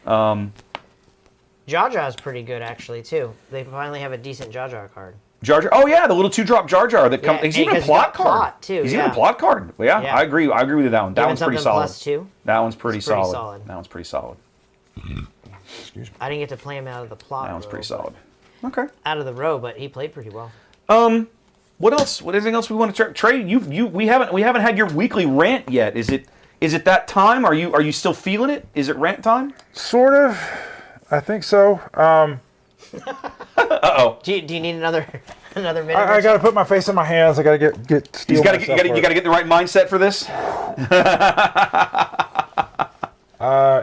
Jaja is pretty good actually too. They finally have a decent Jaja card. Jar Jar. Oh yeah, the little 2-drop Jar Jar that comes. He's even a plot card. Plot too, he's even a plot card. Well, yeah, I agree. I agree with you that one. That one's pretty solid. +2. That one's pretty solid. That one's pretty solid. Excuse me. I didn't get to play him out of the plot. That one's pretty solid. Okay. Out of the row, but he played pretty well. What else? Anything else we want to try? Trey, we haven't had your weekly rant yet. Is it that time? Are you still feeling it? Is it rant time? Sort of. I think so. Uh-oh. Do you need another minute? I got to put my face in my hands. I got to get steel. You got to get the right mindset for this.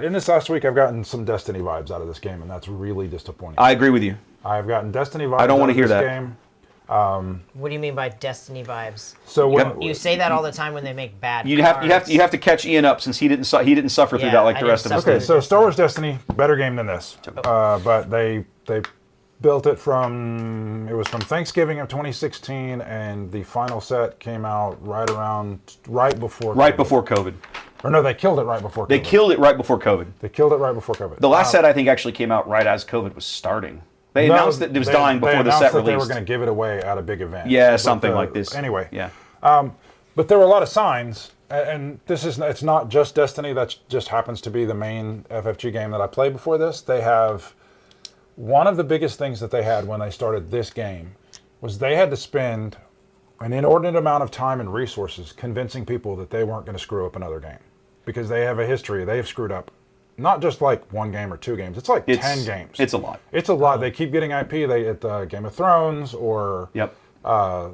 In this last week, I've gotten some Destiny vibes out of this game, and that's really disappointing. I agree with you. I've gotten Destiny vibes. I don't want to hear that. Game. What do you mean by Destiny vibes? So you say that all the time when they make bad. You have to catch Ian up since he didn't suffer through that like the rest of us. Okay, so Star Wars Destiny, better game than this, but they built it from Thanksgiving of 2016, and the final set came out right before COVID. Or no, they killed it right before COVID. They killed it right before COVID. The last set I think actually came out right as COVID was starting. They announced that it was dying before the set released. They were going to give it away at a big event. Yeah, something like this. Anyway. Yeah. But there were a lot of signs, and it's not just Destiny. That just happens to be the main FFG game that I played before this. They have one of the biggest things that they had when they started this game was they had to spend an inordinate amount of time and resources convincing people that they weren't going to screw up another game because they have a history. They have screwed up. Not just like 1 game or 2 games. It's like 10 games. It's a lot. It's a lot. They keep getting IP. At Game of Thrones or I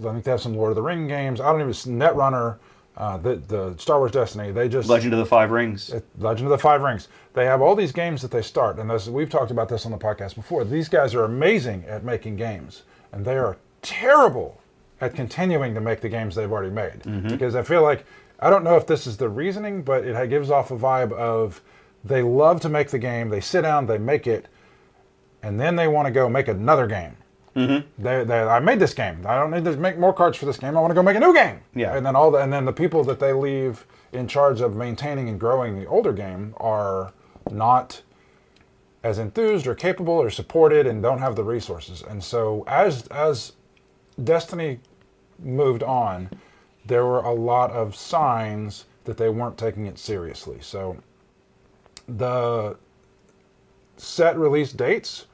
think they have some Lord of the Ring games. I don't even Netrunner, the Star Wars Destiny. They just Legend of the Five Rings. Legend of the Five Rings. They have all these games that they start, and we've talked about this on the podcast before. These guys are amazing at making games, and they are terrible at continuing to make the games they've already made. Because I feel like I don't know if this is the reasoning, but it gives off a vibe of they love to make the game, they sit down, they make it, and then they want to go make another game. I made this game. I don't need to make more cards for this game. I want to go make a new game. Yeah. And then the people that they leave in charge of maintaining and growing the older game are not as enthused or capable or supported and don't have the resources. And so as Destiny moved on, there were a lot of signs that they weren't taking it seriously. So the set release dates,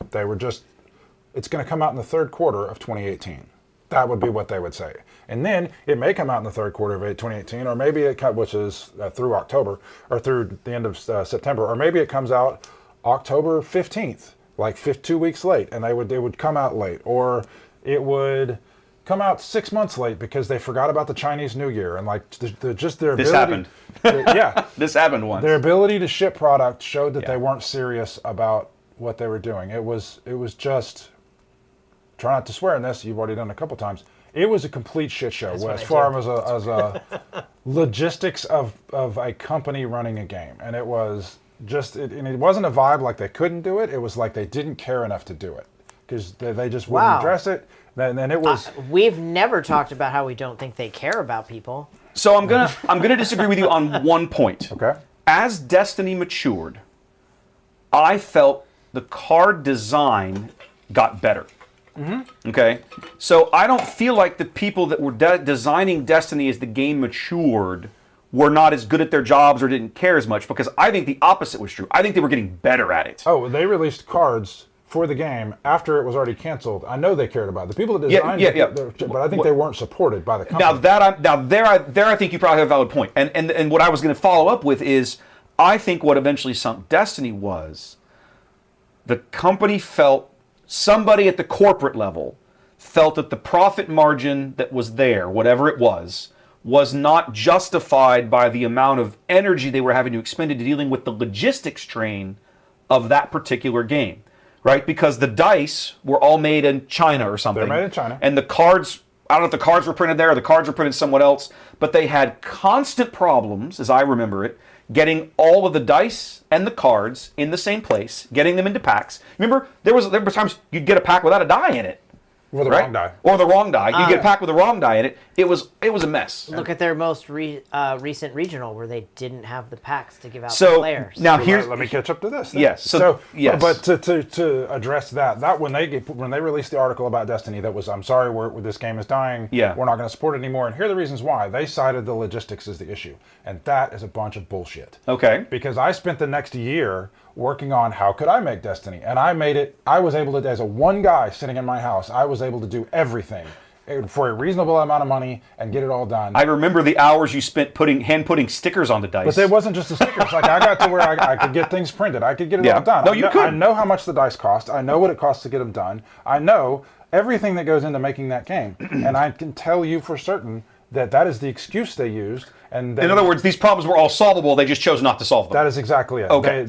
it's going to come out in the third quarter of 2018. That would be what they would say. And then it may come out in the third quarter of 2018, or maybe which is through October, or through the end of September, or maybe it comes out October 15th, like 2 weeks late, and it would come out late, or it would come out 6 months late because they forgot about the Chinese New Year, and like just their ability. This happened. Yeah, this happened once. Their ability to ship product showed that they weren't serious about what they were doing. It was just, try not to swear in this. You've already done it a couple times. It was a complete shit show as far as a logistics of a company running a game, and it was just and it wasn't a vibe like they couldn't do it. It was like they didn't care enough to do it because they just wouldn't address it. Then it was. We've never talked about how we don't think they care about people. So I'm gonna disagree with you on one point. Okay. As Destiny matured, I felt the card design got better. Okay, so I don't feel like the people that were designing Destiny as the game matured were not as good at their jobs or didn't care as much, because I think the opposite was true. I think they were getting better at it. Oh, they released cards for the game after it was already canceled. I know they cared about it. The people that designed it, but I think they weren't supported by the company. There I think you probably have a valid point. And what I was going to follow up with is, I think what eventually sunk Destiny was the company felt, somebody at the corporate level felt that the profit margin that was there, whatever it was not justified by the amount of energy they were having to expend into dealing with the logistics strain of that particular game, right? Because the dice were all made in China or something. They're made in China. And the cards, I don't know if the cards were printed there or the cards were printed somewhere else, but they had constant problems, as I remember it, getting all of the dice and the cards in the same place, getting them into packs. Remember, there were times you'd get a pack without a die in it. Or the wrong die. Or the wrong die. You get a pack with the wrong die in it. It was a mess. Look at their most recent regional where they didn't have the packs to give out to players. Now let me catch up to this. Then. Yes. Yes. But to address that when they released the article about Destiny that was, I'm sorry, this game is dying. Yeah. We're not going to support it anymore. And here are the reasons why. They cited the logistics as the issue, and that is a bunch of bullshit. Okay. Because I spent the next year working on how could I make Destiny, and I made it. I was able to, as a one guy sitting in my house, I was able to do everything for a reasonable amount of money and get it all done. I remember the hours you spent hand putting stickers on the dice. But it wasn't just the stickers. Like, I got to where I could get things printed. I could get it all done. No, you could. I know how much the dice cost. I know what it costs to get them done. I know everything that goes into making that game, and I can tell you for certain that is the excuse they used. And in other words, these problems were all solvable. They just chose not to solve them. That is exactly it. Okay.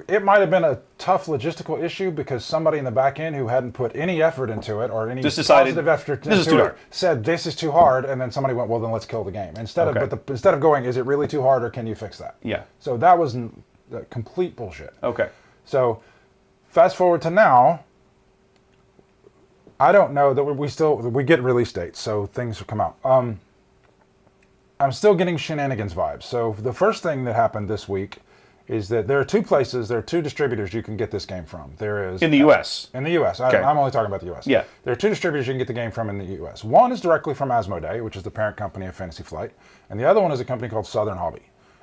It might have been a tough logistical issue because somebody in the back end who hadn't put any effort into it or any positive effort into it said this is too hard, and then somebody went, well, then let's kill the game. Instead of going, is it really too hard or can you fix that? Yeah. So that was complete bullshit. Okay. So fast forward to now. I don't know that we get release dates, so things will come out. I'm still getting shenanigans vibes. So the first thing that happened this week is that there are two distributors you can get this game from. There is in the U.S. In the U.S. Okay. I'm only talking about the U.S. Yeah. There are two distributors you can get the game from in the U.S. One is directly from Asmodee, which is the parent company of Fantasy Flight, and the other one is a company called Southern Hobby,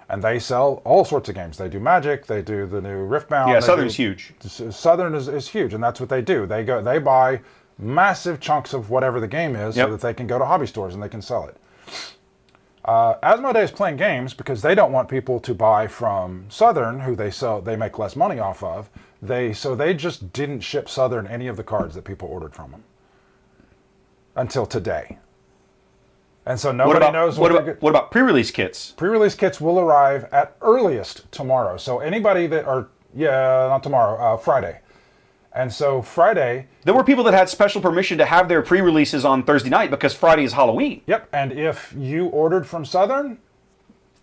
and they sell all sorts of games. They do Magic, they do the new Riftbound. Yeah, Southern's huge. Southern is huge, and that's what they do. They buy massive chunks of whatever the game is so that they can go to hobby stores and they can sell it. Asmodee is playing games because they don't want people to buy from Southern, who they make less money off of. So they just didn't ship Southern any of the cards that people ordered from them until today. And so nobody knows what about pre-release kits? Pre-release kits will arrive at earliest tomorrow. So anybody not tomorrow, Friday. And so Friday... There were people that had special permission to have their pre-releases on Thursday night because Friday is Halloween. Yep, and if you ordered from Southern...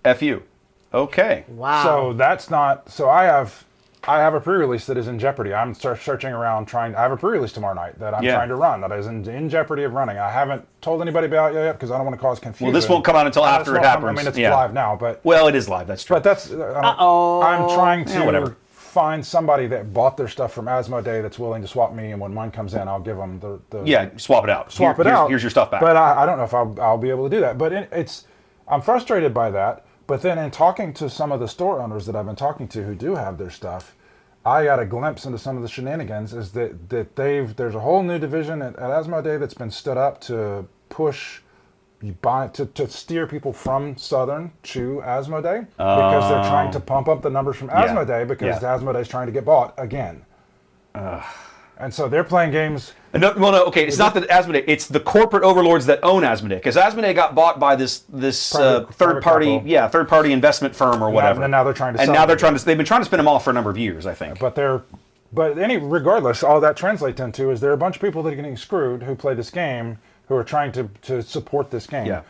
F you. Okay. Wow. So that's not... So I have a pre-release that is in jeopardy. I'm searching around I have a pre-release tomorrow night that I'm trying to run that is in jeopardy of running. I haven't told anybody about it yet because I don't want to cause confusion. Well, this won't come out until after it happens. I mean, it's live now, but... Well, it is live, that's true. But that's... I'm trying to... whatever. Find somebody that bought their stuff from Asmodee that's willing to swap me, and when mine comes in, I'll give them the swap it out. Here's your stuff back. But I don't know if I'll be able to do that. But I'm frustrated by that. But then in talking to some of the store owners that I've been talking to who do have their stuff, I got a glimpse into some of the shenanigans. Is that there's a whole new division at Asmodee that's been stood up to push. To steer people from Southern to Asmodee because they're trying to pump up the numbers from Asmodee because Asmodee's trying to get bought again. And so they're playing games. No, okay. It's not that Asmodee. It's the corporate overlords that own Asmodee, because Asmodee got bought by this third party investment firm or whatever. And now they're trying to. And now they're trying to. They've been trying to spin them off for a number of years, I think. Regardless, all that translates into is there are a bunch of people that are getting screwed who play this game, who are trying to support this game. Yeah.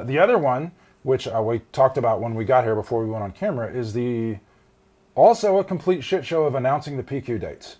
The other one, which we talked about when we got here before we went on camera, is also a complete shit show of announcing the PQ dates.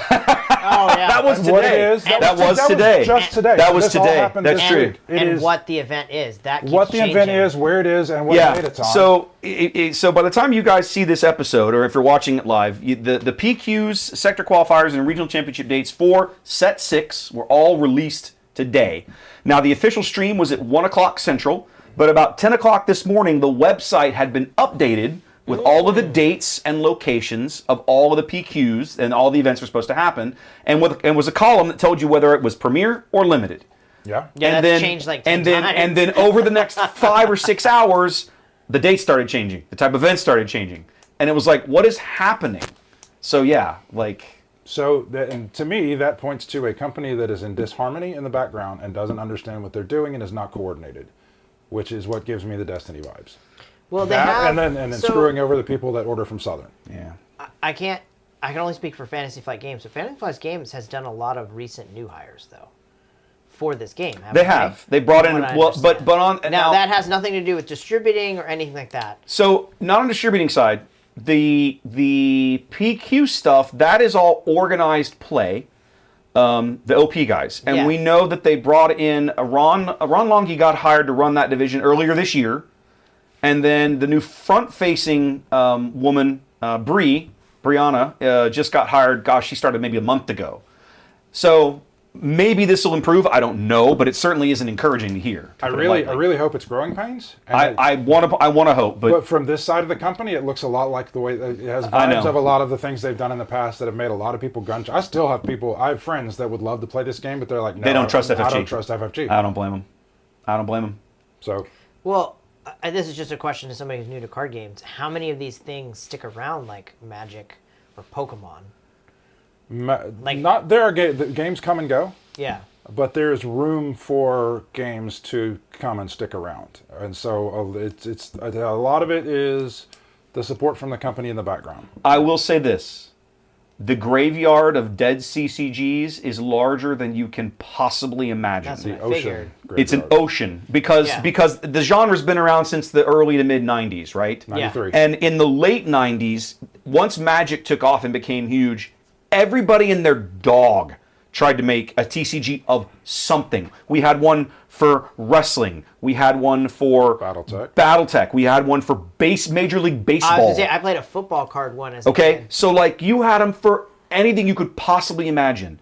That was today. What it is, that was today. Just today. That was today. That's true. And what the event is. That keeps what the changing. event is, where it is, and what date it's on. So by the time you guys see this episode, or if you're watching it live, the PQs, sector qualifiers, and regional championship dates for Set 6 were all released today. Now, the official stream was at 1 o'clock Central. But about 10 o'clock this morning, the website had been updated with all of the dates and locations of all of the PQs and all the events were supposed to happen, and was a column that told you whether it was premiere or limited. Yeah. Yeah, and that's then, changed like 10 and times. then over the next 5 or 6 hours, the dates started changing. The type of events started changing. And it was like, what is happening? So yeah, like... So, and to me, that points to a company that is in disharmony in the background and doesn't understand what they're doing and is not coordinated, which is what gives me the Destiny vibes. Well, they That, have... and then so screwing over the people that order from Southern. Yeah. I can only speak for Fantasy Flight Games, but Fantasy Flight Games has done a lot of recent new hires, though, for this game. They have. They brought in... Well, but on... Now, that has nothing to do with distributing or anything like that. So, not on the distributing side, the PQ stuff, that is all organized play, the OP guys. And Yeah. we know that they brought in Ron Longy got hired to run that division earlier this year. And then the new front-facing woman, Brianna, just got hired. Gosh, she started maybe a month ago. So maybe this will improve. I don't know, but it certainly isn't encouraging to hear. I really hope it's growing pains. And I want to hope, but from this side of the company, it looks a lot like the way it has vibes of a lot of the things they've done in the past that have made a lot of people gun. I still have I have friends that would love to play this game, but they're like, no, they don't trust FFG. I don't trust FFG. I don't blame them. So, well, this is just a question to somebody who's new to card games. How many of these things stick around, like Magic or Pokemon? not there are the games come and go. Yeah. But there's room for games to come and stick around, and so it's a lot of it is the support from the company in the background. I will say this: the graveyard of dead CCGs is larger than you can possibly imagine. That's The what I ocean. figured. It's an graveyard. ocean because the genre's been around since the early to mid 90s, right? 93. And in the late 90s, once Magic took off and became huge, everybody and their dog tried to make a TCG of something. We had one for wrestling. We had one for BattleTech. We had one for Major League Baseball. I was gonna say, I played a football card one as a Okay, kid. so like you had them for anything you could possibly imagine.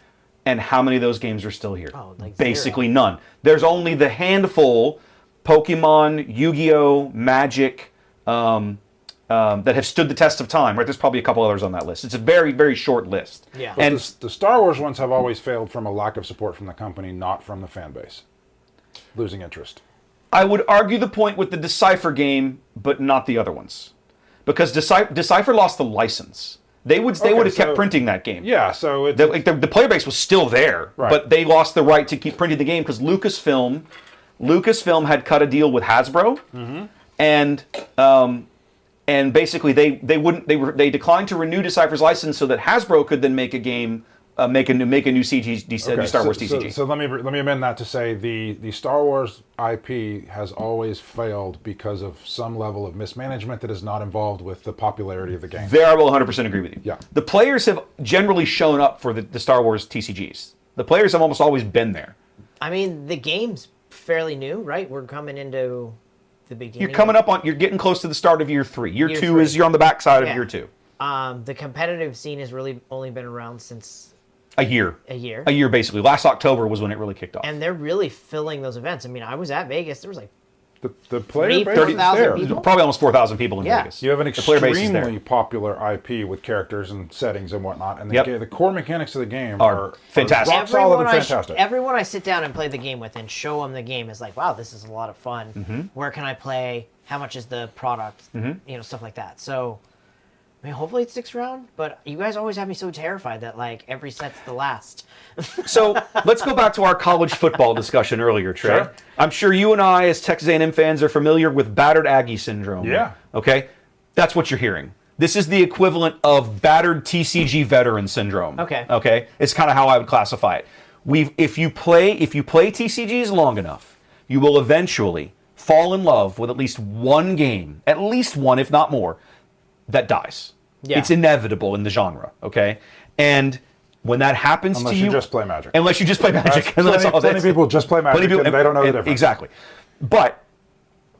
And how many of those games are still here? Oh, like basically zero. None. There's only the handful, Pokemon, Yu-Gi-Oh, Magic, that have stood the test of time, right? There's probably a couple others on that list. It's a very, very short list. Yeah. But And the Star Wars ones have always failed from a lack of support from the company, not from the fan base. Losing interest. I would argue the point with the Decipher game, but not the other ones. Because Decipher lost the license. They would have kept printing that game. Yeah, so it's... The player base was still there, Right. but they lost the right to keep printing the game because Lucasfilm had cut a deal with Hasbro, and basically they declined to renew Decipher's license so that Hasbro could then make a game, make a new Star Wars TCG. So let me amend that to say the Star Wars IP has always failed because of some level of mismanagement that is not involved with the popularity of the game. There I will 100% agree with you. Yeah. The players have generally shown up for the Star Wars TCGs. The players have almost always been there. I mean, the game's fairly new, right? We're coming into the beginning. You're getting close to the start of year 3. Year 2 3. is you're on the backside of Yeah. year 2. The competitive scene has really only been around since A year. a year. A year, basically. Last October was when it really kicked off. And they're really filling those events. I mean, I was at Vegas. There was like The player 3,000, base is 4,000 there. people? Probably almost 4,000 people in Yeah. Vegas. You have an The player base is there. extremely popular IP with characters and settings and whatnot, and Yep. the core mechanics of the game Are fantastic. rock solid and fantastic. Everyone I sit down and play the game with and show them the game is like, wow, this is a lot of fun. Mm-hmm. Where can I play? How much is the product? You know, stuff like that. So, I mean, hopefully it sticks around. But you guys always have me so terrified that like every set's the last. So let's go back to our college football discussion earlier, Trey. Sure. I'm sure you and I, as Texas A&M fans, are familiar with battered Aggie syndrome. Yeah. Okay? That's what you're hearing. This is the equivalent of battered TCG veteran syndrome. Okay. Okay? It's kind of how I would classify it. If you play TCGs long enough, you will eventually fall in love with at least one game, at least one, if not more, that dies. Yeah. It's inevitable in the genre, okay? And when that happens Unless to you you... just play Magic. Unless you just play Magic. Plenty of people just play Magic and they don't know the difference. Exactly. But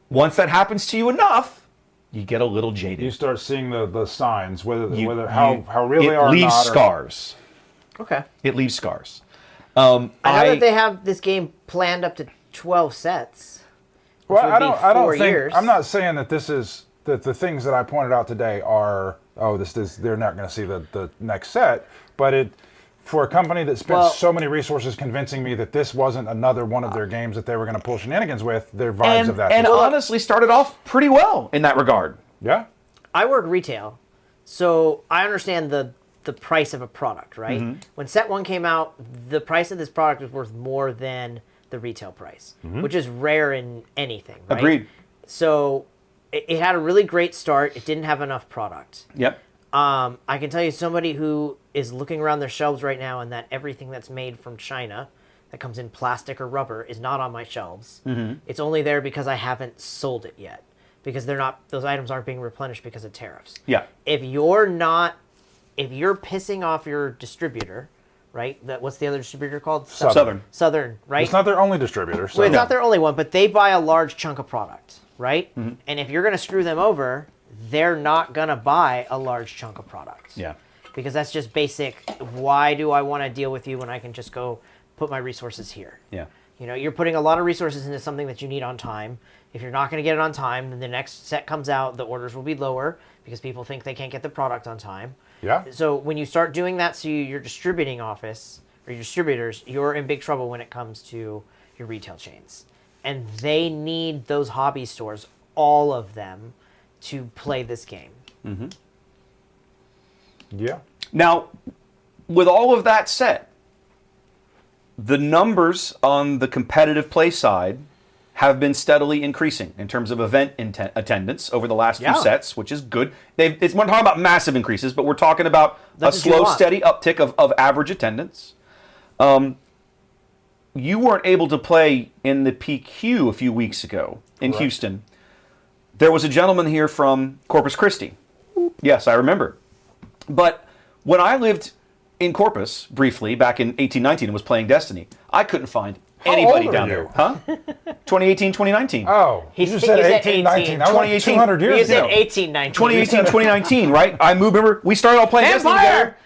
once that happens to you enough, you get a little jaded. You start seeing the signs, how real it they are or leaves not. scars. Okay. It leaves scars. I know that they have this game planned up to 12 sets. which Well, would be I don't 4 think. years. I'm not saying that this is that the things that I pointed out today are. Oh, this is. They're not going to see the next set, but it. For a company that spent Well- so many resources convincing me that this wasn't another one of their games that they were going to pull shenanigans with, their vibes of that. And honestly started off pretty well in that regard. Yeah. I work retail, so I understand the price of a product, right? Mm-hmm. When set 1 came out, the price of this product was worth more than the retail price, which is rare in anything, right? Agreed. So it had a really great start. It didn't have enough product. Yep. I can tell you somebody who is looking around their shelves right now and that everything that's made from China that comes in plastic or rubber is not on my shelves. Mm-hmm. It's only there because I haven't sold it yet, because those items aren't being replenished because of tariffs. Yeah. If you're pissing off your distributor, right? What's the other distributor called? Southern. Southern, right? It's not their only distributor. So. Well, it's not their only one, but they buy a large chunk of product, right? Mm-hmm. And if you're going to screw them over, they're not going to buy a large chunk of product. Yeah. Because that's just basic. Why do I want to deal with you when I can just go put my resources here? Yeah. You know, you're putting a lot of resources into something that you need on time. If you're not going to get it on time, then the next set comes out, the orders will be lower because people think they can't get the product on time. Yeah. So when you start doing that to your distributing office or your distributors, you're in big trouble when it comes to your retail chains. And they need those hobby stores, all of them, to play this game. Mm-hmm. Yeah. Now, with all of that said, the numbers on the competitive play side have been steadily increasing in terms of event attendance over the last few sets, which is good. We're not talking about massive increases, but we're talking about That's a slow, steady uptick of average attendance. You weren't able to play in the PQ a few weeks ago in Houston. There was a gentleman here from Corpus Christi. Yes, I remember. But when I lived in Corpus briefly back in 1819 and was playing Destiny, I couldn't find anybody old are down you? there. Huh? 2018, 2019. Oh, He you just said said 18. 18, 19. That was like 2018. 200 years You ago. said 18, 19. 2018, 2019, right? I moved. Remember, we started all playing Destiny together.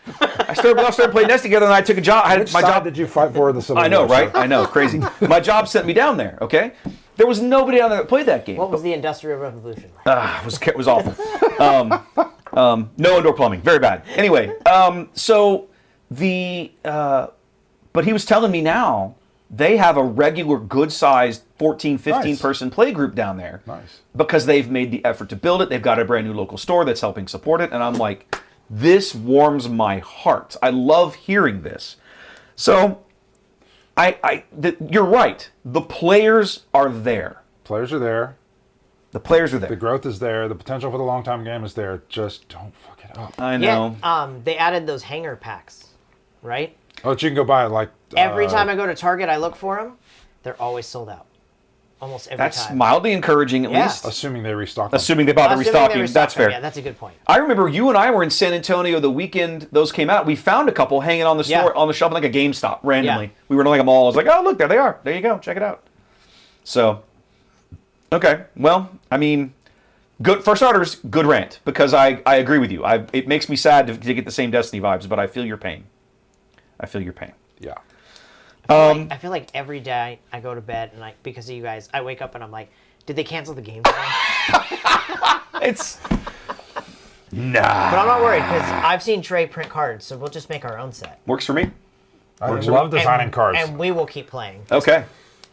We all started playing Destiny together, and I took a job. Which side did you fight for the Civil I know, War, right? sir? I know, crazy. My job sent me down there. Okay, there was nobody down there that played that game. What was the Industrial Revolution like? It was awful. No indoor plumbing, very bad. Anyway, but he was telling me now they have a regular good-sized 14, 15 Nice. person play group down there. Nice. Because they've made the effort to build it. They've got a brand new local store that's helping support it. And I'm like, this warms my heart. I love hearing this. So, you're right. The players are there. Players are there. The players are there. The growth is there. The potential for the long-time game is there. Just don't fuck it up. I know. Yeah, they added those hanger packs, right? Oh, you can go buy it like... Every time I go to Target, I look for them. They're always sold out. Almost every That's time. mildly encouraging, at Yeah. least. Assuming they restock them. Assuming they bother Assuming they restocking. restock That's them. fair. Yeah, that's a good point. I remember you and I were in San Antonio the weekend those came out. We found a couple hanging on the store on the shelf in like a GameStop randomly. Yeah. We were in like a mall. I was like, oh look, there they are. There you go. Check it out. So, okay. Well, I mean, good for starters. Good rant because I agree with you. It makes me sad to get the same Destiny vibes, but I feel your pain. I feel your pain. Yeah. I feel like every day I go to bed and because of you guys, I wake up and I'm like, did they cancel the game today? It's But I'm not worried because I've seen Trey print cards, so we'll just make our own set. works for me. I love designing And- cards. And we will keep playing. Okay,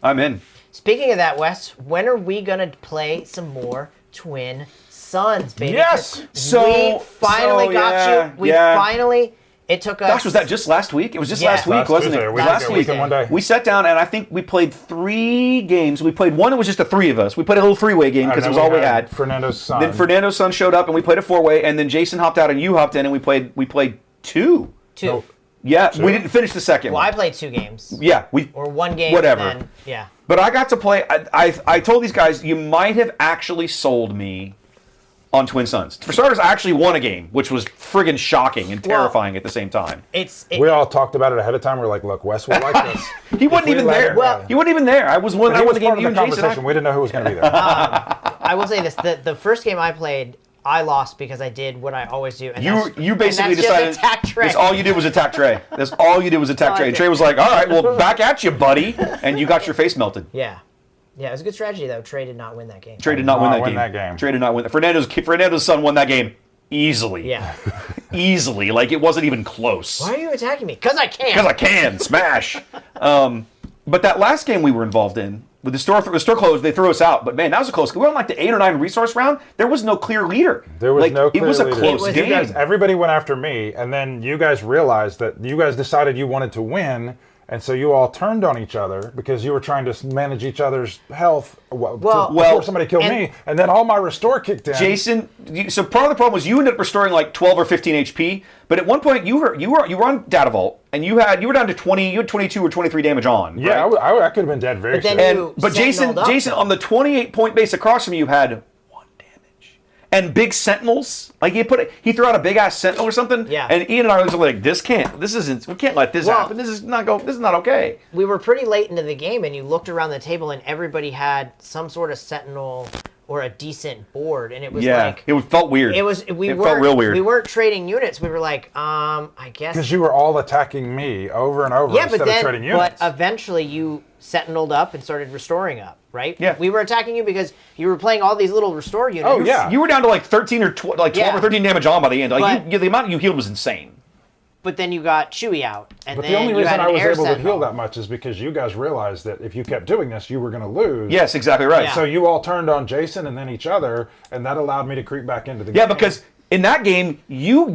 I'm in. Speaking of that, Wes, when are we going to play some more Twin Sons, baby? Yes! 'Cause we finally got you. We finally... It took us... Gosh, was that just last week? It was just Yeah. last week, Last wasn't Tuesday, it? a week Last ago, week. weekend, one day. We sat down and I think we played 3 games. We played one, it was just the 3 of us. We played a little 3-way game because it was all we had. Fernando's son. Then Fernando's son showed up and we played a 4-way, and then Jason hopped out and you hopped in and we played 2. Two. No. Yeah, Two? we didn't finish the second Well, one. I played 2 games. Yeah, Or 1 game. Whatever. And then, yeah. But I got to play. I told these guys, you might have actually sold me on Twin Sons. For starters, I actually won a game, which was friggin' shocking and terrifying at the same time. We all talked about it ahead of time. We were like, look, Wes will like this. He wasn't even there. Well- He wasn't even there. I was one. But I he won was the part game. of You the and Jason. conversation. We didn't know who was going to be there. I will say this: the first game I played, I lost because I did what I always do. And You basically and that's decided just attack Trey. that's all you did was attack Trey. That's all you did was attack all I Trey. And did. Trey was like, "All right, well, back at you, buddy," and you got your face melted. Yeah. Yeah, it was a good strategy though. Trey did not win that game. Trey did not win that game. Trey did not win. Fernando's son won that game easily. Yeah. Easily. Like, it wasn't even close. Why are you attacking me? Because I can. Because I can. Smash. But that last game we were involved in, with the store closed, they threw us out. But man, that was a close game. We were on like the 8 or 9 resource round. There was no clear leader. There was no clear leader. It was a leader. close game. Everybody went after me, and then you guys realized that you guys decided you wanted to win, and so you all turned on each other because you were trying to manage each other's health before somebody killed me, and then all my restore kicked in. Jason, so part of the problem was you ended up restoring like 12 or 15 HP, but at one point you were on Data Vault, and you were down to 20, you had 22 or 23 damage on. Yeah, right? I could have been dead very soon. But Jason, on the 28 point base across from you had 1 damage. And big sentinels, like he threw out a big ass sentinel or something. Yeah. And Ian and I was like, we can't let this happen. This is not okay. We were pretty late into the game, and you looked around the table, and everybody had some sort of sentinel or a decent board, and it was like it felt weird. It felt real weird. We weren't trading units. We were like, I guess because you were all attacking me over and over instead of trading units. But eventually you sentineled up and started restoring up, right? Yeah. We were attacking you because you were playing all these little restore units. Oh yeah. You were down to like 13 or 12 or 13 damage on by the end. Like the amount you healed was insane. But then you got Chewie out, and but then the only you reason had I was able sentinel. to heal that much is because you guys realized that if you kept doing this, you were going to lose. Yes, exactly right. Yeah. So you all turned on Jason and then each other, and that allowed me to creep back into the game. Yeah, because in that game, you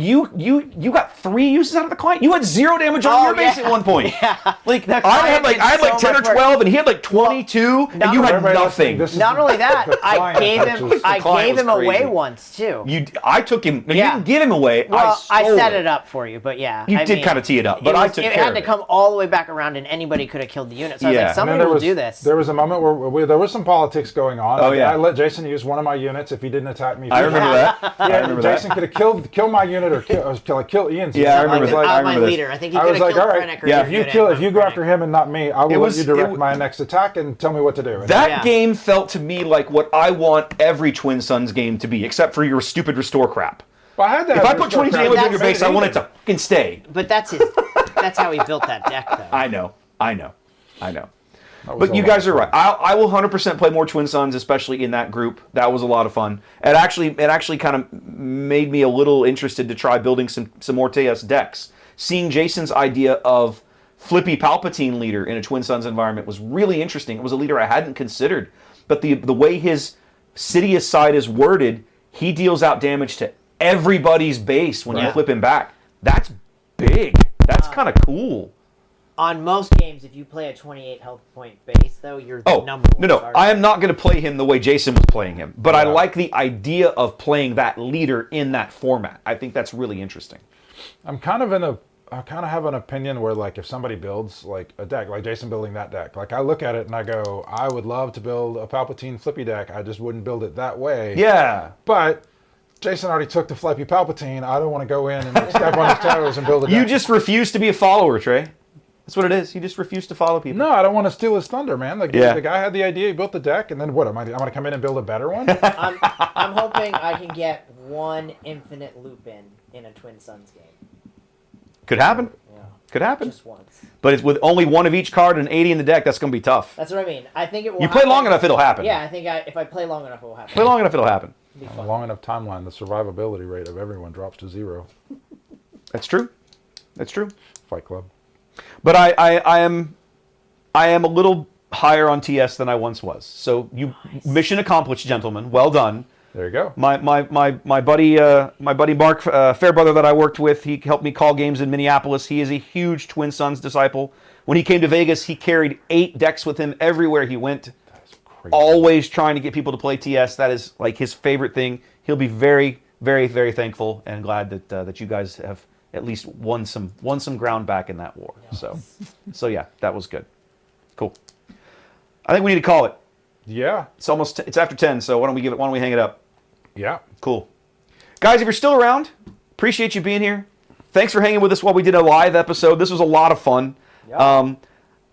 got 3 uses out of the client. You had 0 damage on your base at one point. Yeah. Like I had like 10 or 12, and he had like 22, and you had nothing. Not only that, I gave him away once too. I took him. You didn't give him away. Well, I set it up for you, but yeah, you did kind of tee it up. But I took care of it. It had to come all the way back around, and anybody could have killed the unit. So I was like, somebody will do this. There was a moment where there was some politics going on. Oh yeah. I let Jason use one of my units if he didn't attack me. I remember that. Yeah, I remember Jason could have kill my unit or kill Ian's. Yeah, I remember that. I remember my leader. I think he could have killed Krennic. Yeah, if you go after him and not me, I will let you direct my next attack and tell me what to do. That game felt to me like what I want every Twin Suns game to be, except for your stupid restore crap. Well, I had that. If I put 22 damage on your base, I want it to fucking stay. But that's how he built that deck, though. I know. But you guys are right. I will 100% play more Twin Suns, especially in that group. That was a lot of fun. It actually kind of made me a little interested to try building some more TS decks. Seeing Jason's idea of Flippy Palpatine leader in a Twin Suns environment was really interesting. It was a leader I hadn't considered. But the way his Sidious side is worded, he deals out damage to everybody's base when you flip him back. That's big. That's kind of cool. On most games, if you play a 28 health point base, though, you're the number one. No, I am not going to play him the way Jason was playing him. But I like the idea of playing that leader in that format. I think that's really interesting. I kind of have an opinion where, like, if somebody builds like a deck, like Jason building that deck, like I look at it and I go, I would love to build a Palpatine Flippy deck. I just wouldn't build it that way. Yeah. But Jason already took the Flippy Palpatine. I don't want to go in and step on his toes and build a deck. You just refuse to be a follower, Trey. That's what it is. You just refuse to follow people. No, I don't want to steal his thunder, man. The guy had the idea, he built the deck, and then what? I'm going to come in and build a better one? I'm hoping I can get one infinite loop in a Twin Suns game. Could happen. Yeah. Could happen. Just once. But it's with only one of each card and 80 in the deck, that's going to be tough. That's what I mean. I think it will You play long enough, it'll happen. Yeah, I think if I play long enough, it will happen. Play long enough, it'll happen. On a long enough timeline, the survivability rate of everyone drops to 0. That's true. That's true. Fight Club. But I am a little higher on TS than I once was. So mission accomplished, gentlemen. Well done. There you go. My buddy Mark Fairbrother that I worked with, he helped me call games in Minneapolis. He is a huge Twin Suns disciple. When he came to Vegas, he carried 8 decks with him everywhere he went. That's crazy. Always trying to get people to play TS. That is like his favorite thing. He'll be very, very, very thankful and glad that you guys have at least won some ground back in that war. So yeah, that was good. Cool. I think we need to call it. Yeah. It's after 10, so why don't we hang it up? Yeah. Cool. Guys, if you're still around, appreciate you being here. Thanks for hanging with us while we did a live episode. This was a lot of fun. Yeah.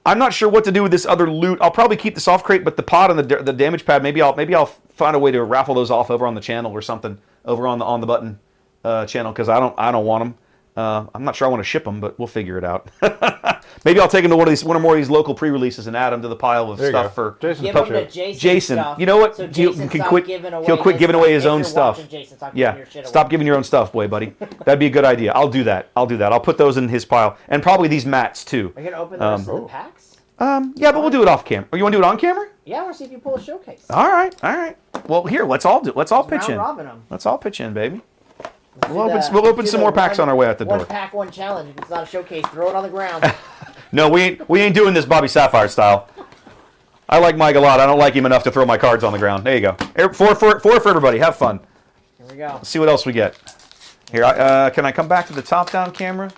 I'm not sure what to do with this other loot. I'll probably keep the soft crate, but the pod and the damage pad, maybe I'll find a way to raffle those off over on the channel or something over on the button channel because I don't want them. I'm not sure I want to ship them, but we'll figure it out. Maybe I'll take them to one or more of these local pre-releases and add them to the pile of There you stuff go. for Jason. Give them to Jason. Jason. Stuff. You know what? So He'll Jason quit giving away his own stuff. Jason, stop Yeah, giving your shit stop away. giving your own stuff away, buddy. That'd be a good idea. I'll do that. I'll put those in his pile, and probably these mats too. Are you gonna open the rest of the packs? Yeah, but we'll do it off camera. Or you want to do it on camera? Yeah, we'll see if you pull a showcase. All right. Well, here, let's all pitch in. Round-robin 'em. Let's all pitch in, baby. We'll open some more packs on our way out the door. One pack, one challenge. If it's not a showcase, throw it on the ground. No, we ain't doing this Bobby Sapphire style. I like Mike a lot. I don't like him enough to throw my cards on the ground. There you go. Four for everybody. Have fun. Here we go. Let's see what else we get. Here, can I come back to the top-down camera?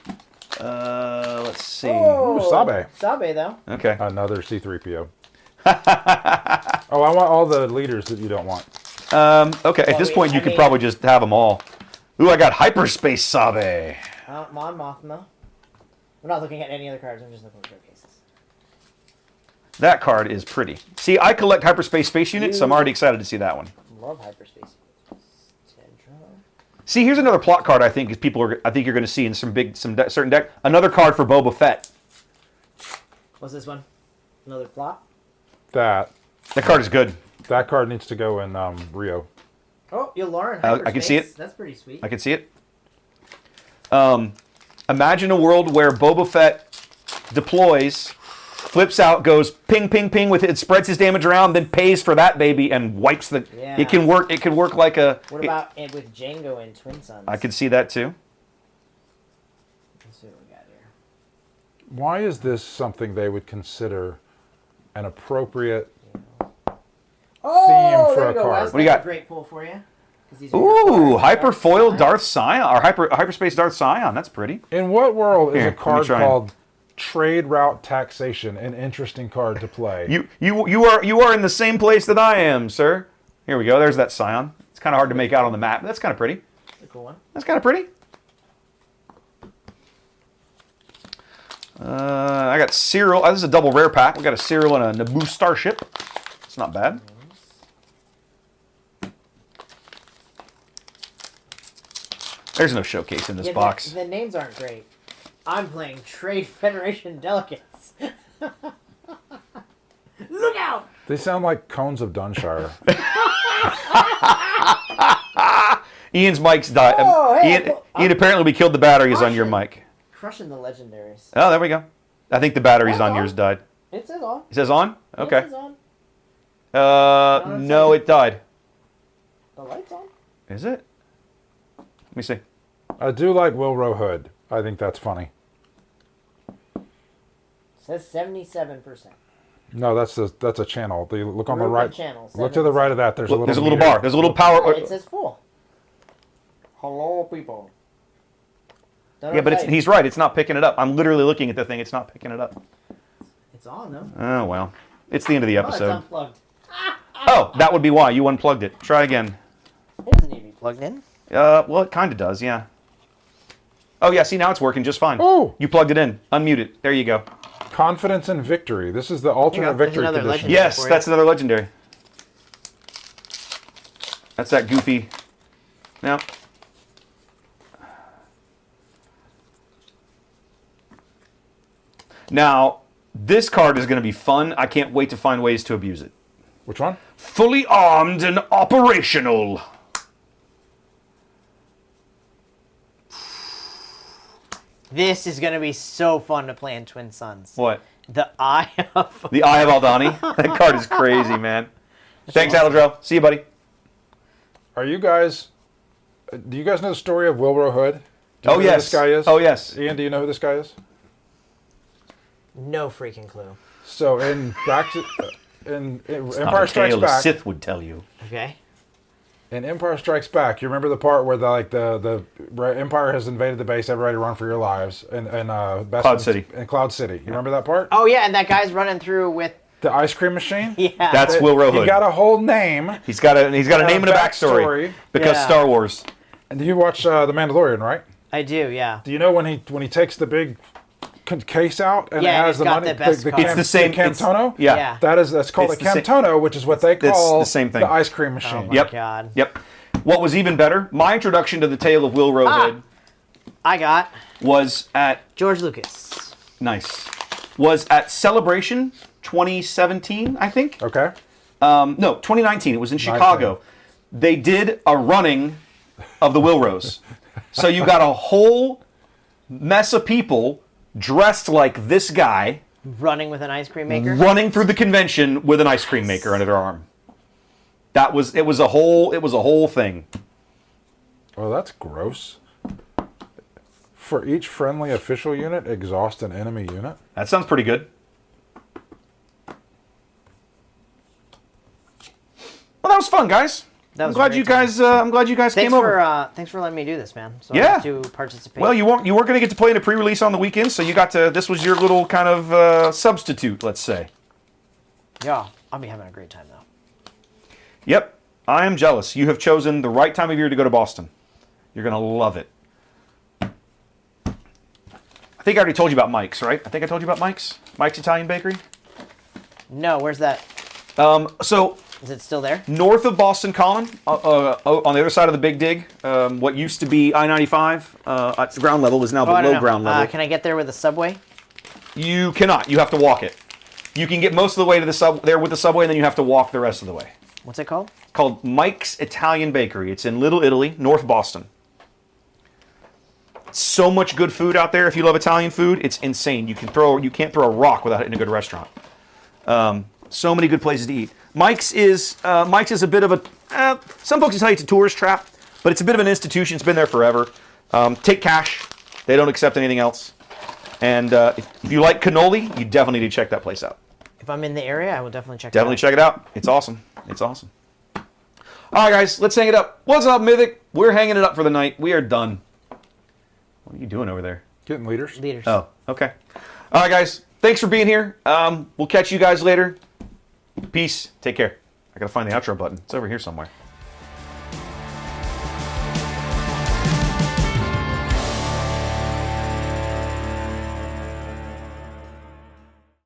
Let's see. Oh, Sabe. Sabe, though. Okay. Another C-3PO. Oh, I want all the leaders that you don't want. Okay. At this point, you could probably just have them all. Ooh, I got Hyperspace Sabe. Mon Mothma. I'm not looking at any other cards. I'm just looking at showcases. That card is pretty. See, I collect Hyperspace Space Units, so I'm already excited to see that one. Love hyperspace. See, here's another plot card I think you're going to see in certain deck. Another card for Boba Fett. What's this one? Another plot? That card is good. That card needs to go in Rio. Oh, Yularen. I can see it. That's pretty sweet. I can see it. Imagine a world where Boba Fett deploys, flips out, goes ping, ping, ping with it, spreads his damage around, then pays for that baby and wipes the. Yeah. It can work. It can work like a. What about with Django and Twin Sons? I could see that too. Let's see what we got here. Why is this something they would consider an appropriate theme for there a you go, card? Wes. What do you That's got? a great pull for you. 'Cause these are your Ooh, cards. Hyperfoil Darth Scion, or Hyperspace Darth Scion. That's pretty. In what world is Here, a let me card try. called Trade Route Taxation an interesting card to play? You are in the same place that I am, sir. Here we go. There's that Scion. It's kind of hard to make out on the map, but that's kind of pretty. That's a cool one. That's kind of pretty. I got Cyril. This is a double rare pack. We got a Cyril and a Naboo Starship. It's not bad. There's no showcase in this box. The names aren't great. I'm playing Trade Federation Delegates. Look out! They sound like cones of Dunshire. Ian's mic's died. Oh, hey, Ian, apparently we killed the batteries on your mic. Crushing the legendaries. Oh, there we go. I think the batteries That's on yours died. It says on. It says on? Okay. It says on. No, it died. The light's on. Is it? Let me see. I do like Wilro Hood. I think that's funny. It says 77%. No, that's a channel. Look on the Ruben right. channel, Look to the right of that. There's a Look, little. there's a little meter. bar. There's a little power. It says full. Hello, people. Don't Yeah, but update. he's right. It's not picking it up. I'm literally looking at the thing. It's not picking it up. It's on, though. Oh, well. It's the end of the Oh, it's episode. unplugged. Oh, that would be why. You unplugged it. Try again. It doesn't need to be plugged in. Well, it kind of does, yeah. Oh, yeah. See, now it's working just fine. Oh. You plugged it in. Unmute it. There you go. Confidence and Victory. This is the alternate There's victory another condition. legendary. Yes, for you. that's another legendary. That's that goofy. Now. Now, this card is going to be fun. I can't wait to find ways to abuse it. Which one? Fully armed and operational. This is going to be so fun to play in Twin Sons. What? The Eye of... The Eye of Aldani? That card is crazy, man. Thanks, Aladrell. See you, buddy. Are you guys? Do you guys know the story of Wilro Hood? Do you Oh, know yes. Who this guy is? Oh, yes. Ian, do you know who this guy is? No freaking clue. So in Not Empire a Strikes tale a Back. Sith would tell you. Okay. In Empire Strikes Back, you remember the part where the Empire has invaded the base, everybody run for your lives, and Cloud City. In Cloud City. You remember that part? Oh, yeah, and that guy's running through with... The ice cream machine. Yeah. That's Wilro He Hood. got a whole name. He's got a name and a backstory. backstory. Because Yeah. Star Wars. And you watch The Mandalorian, right? I do, yeah. Do you know when he takes the big case out and Yeah, it and has it's the got money? the best card. It's the same. Cantono. Yeah. Yeah. That's called It's a the same- Cantono, which is what they call the same thing. the ice cream machine. Oh, my Yep. God. Yep. What was even better, my introduction to the tale of Wilro Hood I got was at George Lucas. nice. Was at Celebration 2017, I think. Okay. No, 2019. It was in Chicago. They did a running of the Wilros. So you got a whole mess of people dressed like this guy Running with an ice cream maker. running through the convention with an ice cream maker under their arm. It was a whole thing. Oh, that's gross. For each friendly official unit, exhaust an enemy unit. That sounds pretty good. Well, that was fun, guys. That was I'm glad you guys came over. Thanks for letting me do this, man. So Yeah. I got to participate. Well, you weren't going to get to play in a pre-release on the weekend, so you got to. This was your little kind of substitute, let's say. Yeah, I'll be having a great time though. Yep, I am jealous. You have chosen the right time of year to go to Boston. You're going to love it. I think I already told you about Mike's, right? I think I told you about Mike's Italian Bakery. No, where's that? So Is it still there? north of Boston Common, on the other side of the Big Dig, what used to be I-95 at the ground level is now Oh, I don't below know. ground level. Can I get there with a subway? You cannot. You have to walk it. You can get most of the way to the there with the subway, and then you have to walk the rest of the way. What's it called? It's called Mike's Italian Bakery. It's in Little Italy, North Boston. So much good food out there. If you love Italian food, it's insane. You can't throw a rock without hitting a good restaurant. So many good places to eat. Mike's is a bit of a. Some folks will tell you it's a tourist trap, but it's a bit of an institution. It's been there forever. Take cash. They don't accept anything else. And if you like cannoli, you definitely need to check that place out. If I'm in the area, I will definitely check Definitely it out. check it out. It's awesome. It's awesome. All right, guys, let's hang it up. What's up, Mythic? We're hanging it up for the night. We are done. What are you doing over there? Getting leaders. Leaders. Oh, okay. All right, guys. Thanks for being here. We'll catch you guys later. Peace. Take care. I gotta find the outro button. It's over here somewhere.